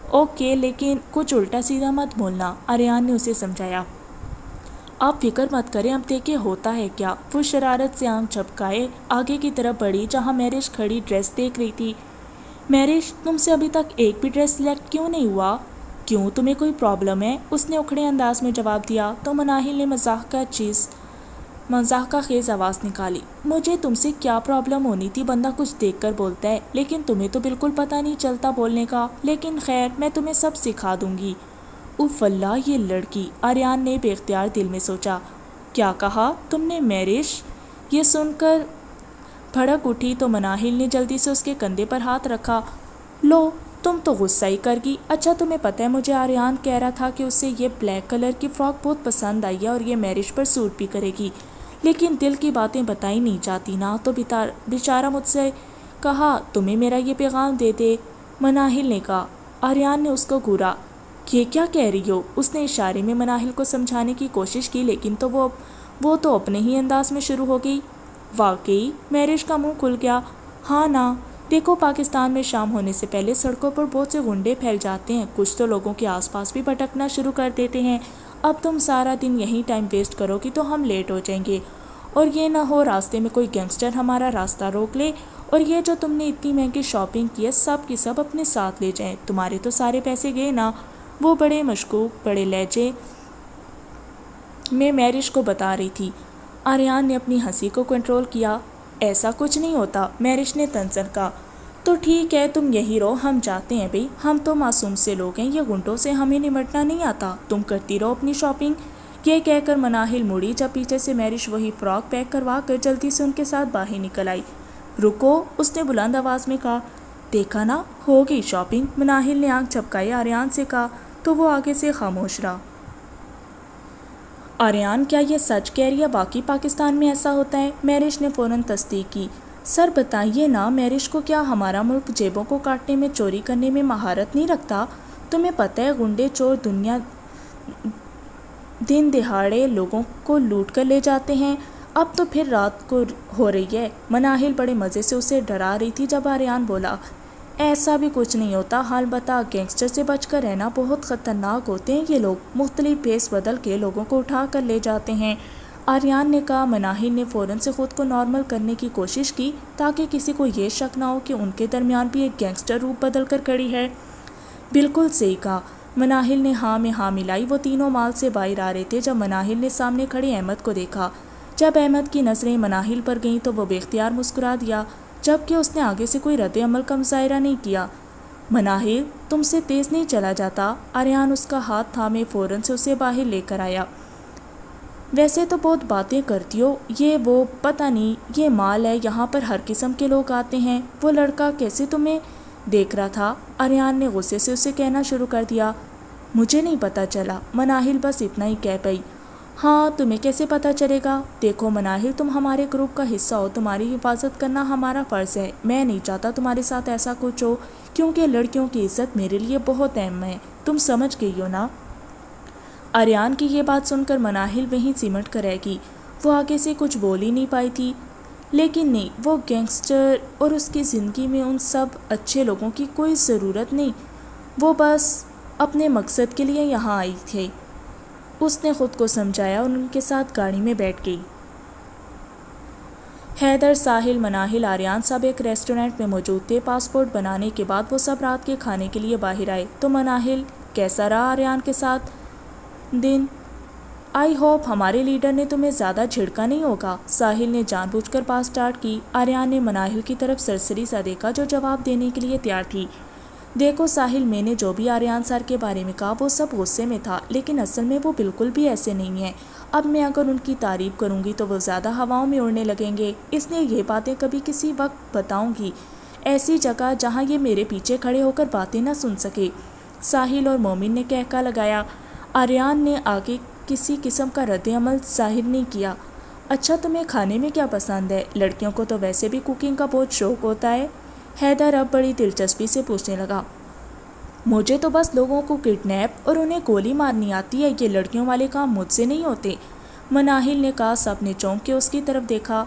اوکے، لیکن کچھ الٹا سیدھا مت بولنا، آریان نے اسے سمجھایا۔ آپ فکر مت کریں، اب دیکھیں ہوتا ہے کیا۔ وہ شرارت سے آنکھ جھپکائے آگے کی طرف بڑھی جہاں میرش کھڑی ڈریس دیکھ رہی تھی۔ میرش، تم سے ابھی تک ایک بھی ڈریس سلیکٹ کیوں نہیں ہوا؟ کیوں، تمہیں کوئی پرابلم ہے؟ اس نے اکھڑے انداز میں جواب دیا تو مناہل نے مزاح کا خیز آواز نکالی، مجھے تم سے کیا پرابلم ہونی تھی؟ بندہ کچھ دیکھ کر بولتا ہے، لیکن تمہیں تو بالکل پتہ نہیں چلتا بولنے کا، لیکن خیر میں تمہیں سب سکھا دوں گی۔ اف اللہ، یہ لڑکی، آریان نے بے اختیار دل میں سوچا۔ کیا کہا تم نے میرش؟ یہ سن کر بھڑک اٹھی تو مناہل نے جلدی سے اس کے کندھے پر ہاتھ رکھا۔ لو، تم تو غصہ ہی کر گئی۔ اچھا تمہیں پتہ ہے مجھے آریان کہہ رہا تھا کہ اسے یہ بلیک کلر کی فراک بہت پسند آئی ہے اور یہ میرج پر سوٹ بھی کرے گی، لیکن دل کی باتیں بتائی نہیں جاتی نا، تو بیچارہ مجھ سے کہا تمہیں میرا یہ پیغام دے دے۔ مناہل نے کہا۔ آریان نے اس کو گھورا، یہ کیا کہہ رہی ہو؟ اس نے اشارے میں مناہل کو سمجھانے کی کوشش کی، لیکن تو وہ تو اپنے ہی انداز میں شروع ہو گئی۔ واقعی میرج کا منہ کھل گیا۔ ہاں نا، دیکھو پاکستان میں شام ہونے سے پہلے سڑکوں پر بہت سے غنڈے پھیل جاتے ہیں، کچھ تو لوگوں کے آس پاس بھی بھٹکنا شروع کر دیتے ہیں۔ اب تم سارا دن یہیں ٹائم ویسٹ کرو گی تو ہم لیٹ ہو جائیں گے، اور یہ نہ ہو راستے میں کوئی گینگسٹر ہمارا راستہ روک لے اور یہ جو تم نے اتنی مہنگی شاپنگ کی ہے سب کی سب اپنے ساتھ لے جائیں. تمہارے تو سارے پیسے گئے نا. وہ بڑے مشکوک بڑے لہجے میں میرش کو بتا رہی تھی. آریان نے اپنی ہنسی کو کنٹرول کیا. ایسا کچھ نہیں ہوتا. میرش نے تنزن کہا. تو ٹھیک ہے تم یہی رہو, ہم جاتے ہیں بھئی, ہم تو معصوم سے لوگ ہیں, یہ گنڈوں سے ہمیں نمٹنا نہیں آتا, تم کرتی رہو اپنی شاپنگ. یہ کہہ کر مناہل مڑی جب پیچھے سے میرش وہی فراک پیک کروا کر جلدی سے ان کے ساتھ باہر نکل آئی. رکو, اس نے بلند آواز میں کہا. دیکھا نا, ہو گئی شاپنگ. مناہل نے آنکھ جھپکائی آریان سے کہا تو وہ آگے سے خاموش رہا. آریان کیا یہ سچ کہہ رہی ہے؟ باقی پاکستان میں ایسا ہوتا ہے؟ میرش نے فوراً تصدیق کی. سر بتائیے نا, میرش کو کیا ہمارا ملک جیبوں کو کاٹنے میں چوری کرنے میں مہارت نہیں رکھتا؟ تمہیں پتہ ہے گنڈے چور دنیا دن دہاڑے لوگوں کو لوٹ کر لے جاتے ہیں. اب تو پھر رات کو ہو رہی ہے. مناہل بڑے مزے سے اسے ڈرا رہی تھی جب آریان بولا. ایسا بھی کچھ نہیں ہوتا. حال بتا, گینگسٹر سے بچ کر رہنا, بہت خطرناک ہوتے ہیں یہ لوگ, مختلف بھیس بدل کے لوگوں کو اٹھا کر لے جاتے ہیں. آریان نے کہا. مناہل نے فوراً سے خود کو نارمل کرنے کی کوشش کی تاکہ کسی کو یہ شک نہ ہو کہ ان کے درمیان بھی ایک گینگسٹر روپ بدل کر کھڑی ہے. بالکل صحیح کہا. مناہل نے ہاں میں ہاں ملائی. وہ تینوں مال سے باہر آ رہے تھے جب مناہل نے سامنے کھڑے احمد کو دیکھا. جب احمد کی نظریں مناہل پر گئیں تو وہ بے اختیار مسکرا دیا, جبکہ اس نے آگے سے کوئی رد عمل کا مظاہرہ نہیں کیا. مناہل, تم سے تیز نہیں چلا جاتا. آریان اس کا ہاتھ تھامے فوراً سے اسے باہر لے کر آیا. ویسے تو بہت باتیں کرتی ہو, یہ وہ پتہ نہیں یہ مال ہے, یہاں پر ہر قسم کے لوگ آتے ہیں. وہ لڑکا کیسے تمہیں دیکھ رہا تھا؟ آریان نے غصے سے اسے کہنا شروع کر دیا. مجھے نہیں پتہ چلا. مناہل بس اتنا ہی کہہ پئی. ہاں تمہیں کیسے پتہ چلے گا؟ دیکھو مناہل, تم ہمارے گروپ کا حصہ ہو, تمہاری حفاظت کرنا ہمارا فرض ہے. میں نہیں چاہتا تمہارے ساتھ ایسا کچھ ہو, کیونکہ لڑکیوں کی عزت میرے لیے بہت اہم ہے. تم سمجھ گئی ہو نا؟ آریان کی یہ بات سن کر مناہل وہیں سمٹ کر رہ گئی. وہ آگے سے کچھ بول ہی نہیں پائی تھی. لیکن نہیں, وہ گینگسٹر اور اس کی زندگی میں ان سب اچھے لوگوں کی کوئی ضرورت نہیں. وہ بس اپنے مقصد کے لیے یہاں آئی تھے. اس نے خود کو سمجھایا اور ان کے ساتھ گاڑی میں بیٹھ گئی. حیدر, ساحل, مناہل, آریان سب ایک ریسٹورینٹ میں موجود تھے. پاسپورٹ بنانے کے بعد وہ سب رات کے کھانے کے لیے باہر آئے. تو مناہل, کیسا رہا آریان کے ساتھ دن؟ آئی ہوپ ہمارے لیڈر نے تمہیں زیادہ جھڑکا نہیں ہوگا. ساحل نے جان بوجھ کر بات سٹارٹ کی. آریان نے مناہل کی طرف سرسری سا دیکھا جو جواب دینے کے لیے تیار تھی. دیکھو ساحل, میں نے جو بھی آریان سر کے بارے میں کہا وہ سب غصے میں تھا, لیکن اصل میں وہ بالکل بھی ایسے نہیں ہیں. اب میں اگر ان کی تعریف کروں گی تو وہ زیادہ ہواؤں میں اڑنے لگیں گے, اس لیے یہ باتیں کبھی کسی وقت بتاؤں گی, ایسی جگہ جہاں یہ میرے پیچھے کھڑے ہو کر باتیں نہ سن سکے. ساحل اور مومن نے کہکا لگایا. آریان نے آگے کسی قسم کا رد عمل ظاہر نہیں کیا. اچھا تمہیں کھانے میں کیا پسند ہے؟ لڑکیوں کو تو ویسے بھی کوکنگ کا بہت شوق ہوتا ہے. حیدر اب بڑی دلچسپی سے پوچھنے لگا. مجھے تو بس لوگوں کو کڈنیپ اور انہیں گولی مارنی آتی ہے, یہ لڑکیوں والے کام مجھ سے نہیں ہوتے. مناہل نے کہا. سب نے چونک کے اس کی طرف دیکھا.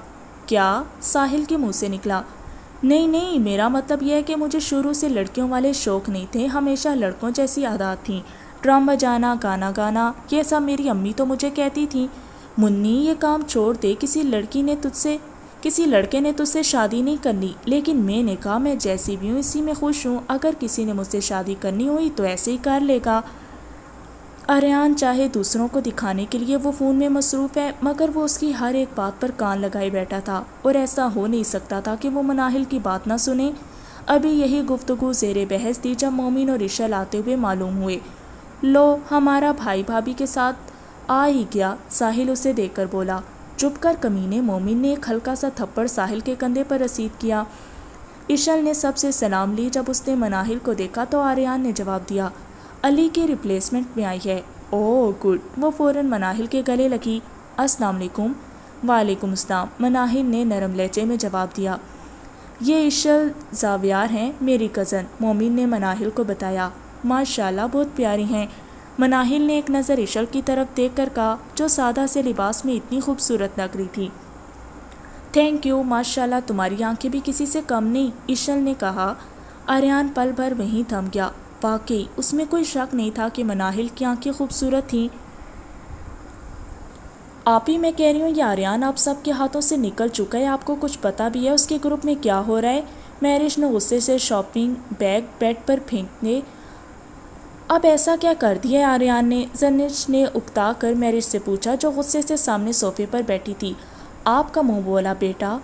کیا؟ ساحل کے منہ سے نکلا. نہیں, میرا مطلب یہ ہے کہ مجھے شروع سے لڑکیوں والے شوق نہیں تھے, ہمیشہ لڑکوں جیسی عادات تھیں, ڈرام بجانا, گانا گانا, یہ سب میری امی تو مجھے کہتی تھیں. منی, یہ کام چھوڑ دے, کسی لڑکے نے تجھ سے شادی نہیں کرنی. لیکن میں نے کہا میں جیسی بھی ہوں اسی میں خوش ہوں, اگر کسی نے مجھ سے شادی کرنی ہوئی تو ایسے ہی کر لے گا. آریان چاہے دوسروں کو دکھانے کے لیے وہ فون میں مصروف ہے, مگر وہ اس کی ہر ایک بات پر کان لگائے بیٹھا تھا, اور ایسا ہو نہیں سکتا تھا کہ وہ مناہل کی بات نہ سنے. ابھی یہی گفتگو زیر بحث تھی جب مومن اور عشل آتے ہوئے معلوم ہوئے. لو, ہمارا بھائی بھابھی کے ساتھ آ ہی گیا, ساحل اسے دیکھ کر بولا. چپ کر کمینے, مومن نے ایک ہلکا سا تھپڑ ساحل کے کندھے پر رسید کیا. عشل نے سب سے سلام لی. جب اس نے مناہل کو دیکھا تو آریان نے جواب دیا. علی کی ریپلیسمنٹ میں آئی ہے. اوہ گڈ. وہ فوراً مناہل کے گلے لگی. السلام علیکم. وعلیکم السلام, مناہل نے نرم لہجے میں جواب دیا. یہ عشل زاویار ہیں, میری کزن, مومن نے مناہل کو بتایا. ماشاءاللہ بہت پیاری ہیں. مناہل نے ایک نظر عشل کی طرف دیکھ کر کہا, جو سادہ سے لباس میں اتنی خوبصورت لگ رہی تھی. تھینک یو, ماشاءاللہ تمہاری آنکھیں بھی کسی سے کم نہیں, عشل نے کہا. آریان پل بھر وہیں تھم گیا. واقعی اس میں کوئی شک نہیں تھا کہ مناہل کی آنکھیں خوبصورت تھیں. آپ ہی میں کہہ رہی ہوں یہ آریان آپ سب کے ہاتھوں سے نکل چکا ہے، آپ کو کچھ پتہ بھی ہے اس کے گروپ میں کیا ہو رہا ہے؟ مہرش نے غصے سے شاپنگ بیگ بیڈ پر پھینکنے اب ایسا کیا کر دیا ہے آریان نے؟ زرنش نے اکتا کر مہرش سے پوچھا جو غصے سے سامنے صوفے پر بیٹھی تھی۔ آپ کا منہ بولا بیٹا،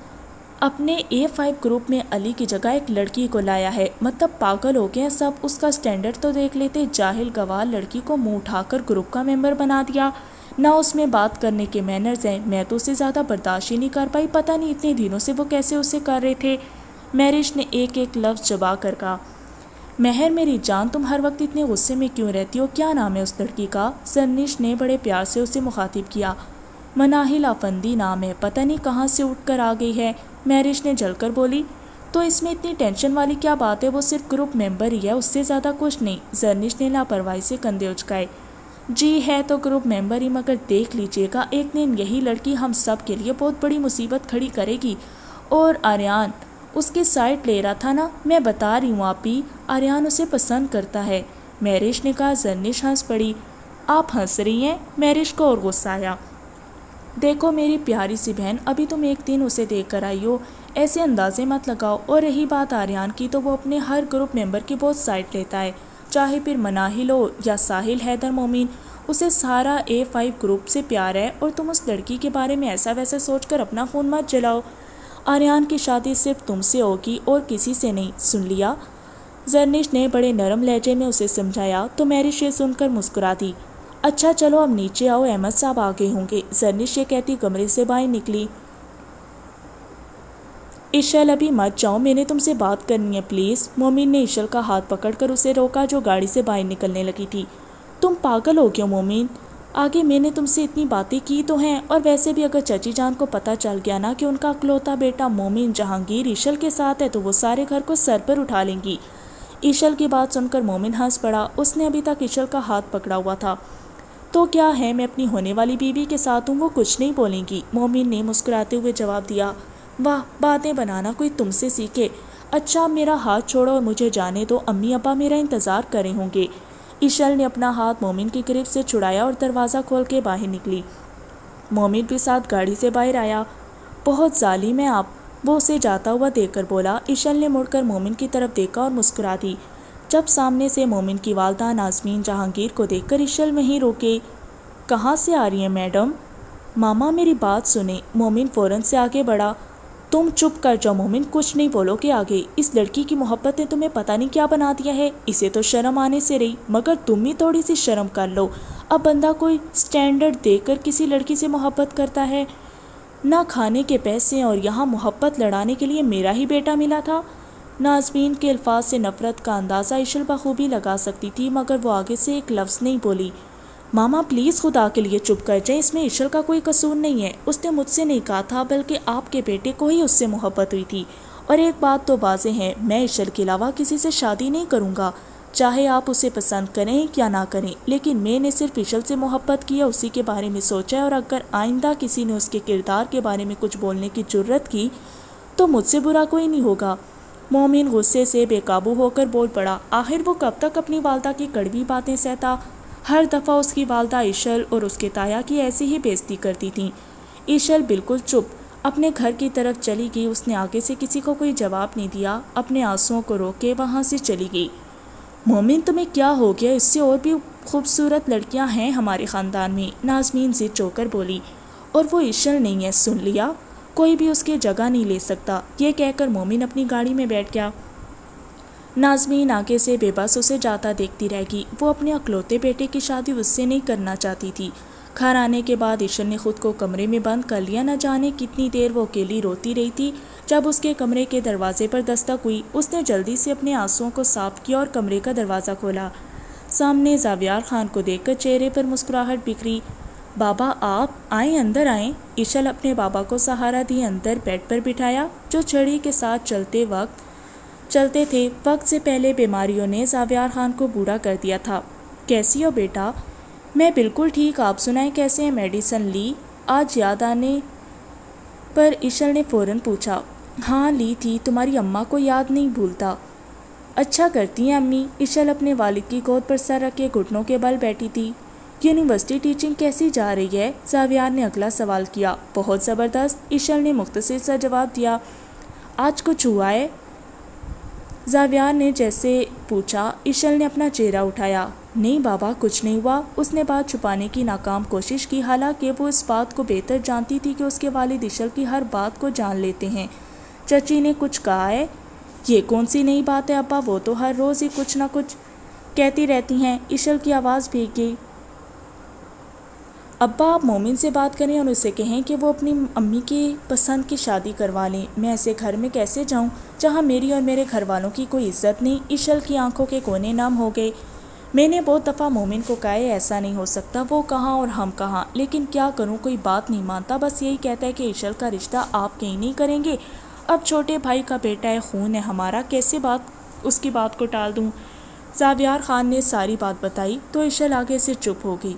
اپنے A5 گروپ میں علی کی جگہ ایک لڑکی کو لایا ہے، مطلب پاگل ہو گئے سب، اس کا سٹینڈرڈ تو دیکھ لیتے، جاہل گوار لڑکی کو منہ اٹھا کر گروپ کا ممبر بنا دیا، نہ اس میں بات کرنے کے مینرز ہیں، میں تو اسے زیادہ برداشت ہی نہیں کر پائی، پتہ نہیں اتنے دنوں سے وہ کیسے اسے کر رہے تھے۔ مہرش نے ایک ایک لفظ چبا کر کہا۔ مہر میری جان، تم ہر وقت اتنے غصے میں کیوں رہتی ہو؟ کیا نام ہے اس لڑکی کا؟ زرنش نے بڑے پیار سے اسے مخاطب کیا۔ مناہل افندی نام ہے، پتہ نہیں کہاں سے اٹھ کر آ گئی ہے، مہرش نے جل کر بولی۔ تو اس میں اتنی ٹینشن والی کیا بات ہے، وہ صرف گروپ ممبر ہی ہے، اس سے زیادہ کچھ نہیں۔ زرنش نے لاپرواہی سے کندھے اچکائے۔ جی ہے تو گروپ ممبر ہی، مگر دیکھ لیجیے گا ایک دن یہی لڑکی ہم سب کے لیے بہت بڑی مصیبت کھڑی کرے گی۔ اور آریان اس کی سائڈ لے رہا تھا نا، میں بتا رہی ہوں آپ ہی، آریان اسے پسند کرتا ہے، مہرش نے کہا۔ زرنش ہنس پڑی۔ آپ ہنس رہی ہیں؟ مہرش کو اور غصہ آیا۔ دیکھو میری پیاری سی بہن، ابھی تم ایک دن اسے دیکھ کر آئی ہو، ایسے اندازے مت لگاؤ، اور رہی بات آریان کی تو وہ اپنے ہر گروپ ممبر کی بہت سائڈ لیتا ہے، چاہے پھر مناہل ہو یا ساحل حیدر مومن، اسے سارا A5 گروپ سے پیار ہے، اور تم اس لڑکی کے بارے میں ایسا ویسا سوچ کر اپنا خون مت جلاؤ، آریان کی شادی صرف تم سے ہوگی اور کسی سے نہیں، سن لیا؟ زرنش نے بڑے نرم لہجے میں اسے سمجھایا تو مہرش یہ سن کر مسکرا دی۔ اچھا چلو اب نیچے آؤ، احمد صاحب آ گئے ہوں گے، زرنش یہ کہتی کمرے سے باہر نکلی۔ اشل ابھی مت جاؤ، میں نے تم سے بات کرنی ہے پلیز۔ مومن نے اشل کا ہاتھ پکڑ کر اسے روکا جو گاڑی سے باہر نکلنے لگی تھی۔ تم پاگل ہو گئے مومن، آگے میں نے تم سے اتنی باتیں کی تو ہیں، اور ویسے بھی اگر چچی جان کو پتہ چل گیا نا کہ ان کا اکلوتا بیٹا مومن جہانگیر اشل کے ساتھ ہے تو وہ سارے گھر کو سر پر اٹھا لیں گی۔ اشل کی بات سن کر مومن ہنس پڑا، اس نے ابھی تک اشل کا ہاتھ پکڑا ہوا تھا۔ تو کیا ہے، میں اپنی ہونے والی بیوی کے ساتھ ہوں، وہ کچھ نہیں بولیں گی، مومن نے مسکراتے ہوئے جواب دیا۔ واہ، باتیں بنانا کوئی تم سے سیکھے۔ اچھا میرا ہاتھ چھوڑو اور مجھے جانے دو، امی ابا میرا انتظار کر رہے ہوں گے۔ اشل نے اپنا ہاتھ مومن کی گرفت سے چھڑایا اور دروازہ کھول کے باہر نکلی۔ مومن بھی ساتھ گاڑی سے باہر آیا۔ بہت ظالم ہے آپ، وہ اسے جاتا ہوا دیکھ کر بولا۔ اشل نے مڑ کر مومن کی طرف دیکھا اور مسکرا دی۔ جب سامنے سے مومن کی والدہ نازمین جہانگیر کو دیکھ کر اشل وہیں روکے۔ کہاں سے آ رہی ہیں میڈم؟ ماما میری بات سنیں، مومن فوراً سے آگے بڑھا۔ تم چپ کر جاؤ مومن، کچھ نہیں بولو گے آگے، اس لڑکی کی محبت نے تمہیں پتہ نہیں کیا بنا دیا ہے، اسے تو شرم آنے سے رہی، مگر تم بھی تھوڑی سی شرم کر لو، اب بندہ کوئی سٹینڈرڈ دے کر کسی لڑکی سے محبت کرتا ہے، نہ کھانے کے پیسے، اور یہاں محبت لڑانے کے لیے میرا ہی بیٹا ملا تھا۔ نازمین کے الفاظ سے نفرت کا اندازہ اشل بخوبی لگا سکتی تھی، مگر وہ آگے سے ایک لفظ نہیں بولی۔ ماما پلیز خدا کے لیے چپ کر جائیں، اس میں اشل کا کوئی قصور نہیں ہے، اس نے مجھ سے نہیں کہا تھا، بلکہ آپ کے بیٹے کو ہی اس سے محبت ہوئی تھی، اور ایک بات تو واضح ہے، میں اشل کے علاوہ کسی سے شادی نہیں کروں گا، چاہے آپ اسے پسند کریں یا نہ کریں، لیکن میں نے صرف اشل سے محبت کی ہے، اسی کے بارے میں سوچا ہے، اور اگر آئندہ کسی نے اس کے کردار کے بارے میں کچھ بولنے کی جرت کی تو مجھ سے برا کوئی نہیں ہوگا۔ مومن غصے سے بے قابو ہو کر بول پڑا۔ آخر وہ کب تک اپنی والدہ کی کڑوی باتیں سہتا؟ ہر دفعہ اس کی والدہ اشل اور اس کے تایا کی ایسی ہی بےزتی کرتی تھیں۔ اشل بالکل چپ اپنے گھر کی طرف چلی گئی، اس نے آگے سے کسی کو کوئی جواب نہیں دیا، اپنے آنسوؤں کو روک کے وہاں سے چلی گئی۔ مومن تمہیں کیا ہو گیا، اس سے اور بھی خوبصورت لڑکیاں ہیں ہمارے خاندان میں، نازمین ضد چو کر بولی، اور وہ اشل نہیں ہے، سن لیا، کوئی بھی اس کی جگہ نہیں لے سکتا۔ یہ کہہ کر مومن اپنی گاڑی میں بیٹھ گیا۔ نازمین آگے سے بے بس اسے جاتا دیکھتی رہ گئی، وہ اپنے اکلوتے بیٹے کی شادی اس سے نہیں کرنا چاہتی تھی۔ گھر آنے کے بعد اشل نے خود کو کمرے میں بند کر لیا، نہ جانے کتنی دیر وہ اکیلی روتی رہی تھی۔ جب اس کے کمرے کے دروازے پر دستک ہوئی، اس نے جلدی سے اپنے آنسوؤں کو صاف کیا اور کمرے کا دروازہ کھولا۔ سامنے زاویار خان کو دیکھ کر چہرے پر مسکراہٹ بکھری۔ بابا آپ آئیں، اندر آئیں۔ اشل اپنے بابا کو سہارا دیے اندر بیڈ پر بٹھایا، جو چھڑی کے ساتھ چلتے تھے۔ وقت سے پہلے بیماریوں نے زاویار خان کو بوڑھا کر دیا تھا۔ کیسی ہو بیٹا؟ میں بالکل ٹھیک، آپ سنائیں کیسے ہیں؟ میڈیسن لی آج؟ یاد آنے پر اشل نے فوراً پوچھا۔ ہاں لی تھی، تمہاری اماں کو یاد نہیں بھولتا۔ اچھا کرتی ہیں امی۔ اشل اپنے والد کی گود پر سر رکھ کے گھٹنوں کے بل بیٹھی تھی۔ یونیورسٹی ٹیچنگ کیسی جا رہی ہے؟ زاویار نے اگلا سوال کیا۔ بہت زبردست، ایشل نے مختصر سا جواب دیا۔ آج کچھ ہوا ہے؟ زاویار نے جیسے پوچھا۔ ایشل نے اپنا چہرہ اٹھایا۔ نہیں بابا، کچھ نہیں ہوا۔ اس نے بات چھپانے کی ناکام کوشش کی، حالانکہ وہ اس بات کو بہتر جانتی تھی کہ اس کے والد ایشل کی ہر بات کو جان لیتے ہیں۔ چچی نے کچھ کہا ہے؟ یہ کون سی نئی بات ہے ابا، وہ تو ہر روز ہی کچھ نہ کچھ کہتی رہتی ہیں۔ ایشل کی آواز بھیگ گئی۔ ابا، آپ مومن سے بات کریں اور اسے کہیں کہ وہ اپنی امی کی پسند کی شادی کروا لیں۔ میں ایسے گھر میں کیسے جاؤں جہاں میری اور میرے گھر والوں کی کوئی عزت نہیں؟ ایشل کی آنکھوں کے کونے نم ہو گئے۔ میں نے بہت دفعہ مومن کو کہا ہے ایسا نہیں ہو سکتا، وہ کہاں اور ہم کہاں، لیکن کیا کروں، کوئی بات نہیں مانتا، بس یہی کہتا ہے کہ ایشل کا رشتہ آپ کہیں نہیں کریں گے۔ اب چھوٹے بھائی کا بیٹا ہے، خون ہے ہمارا، کیسے اس کی بات کو ٹال دوں؟ زاویار خان نے ساری بات بتائی تو ایشل آگے سے چپ ہو گئی۔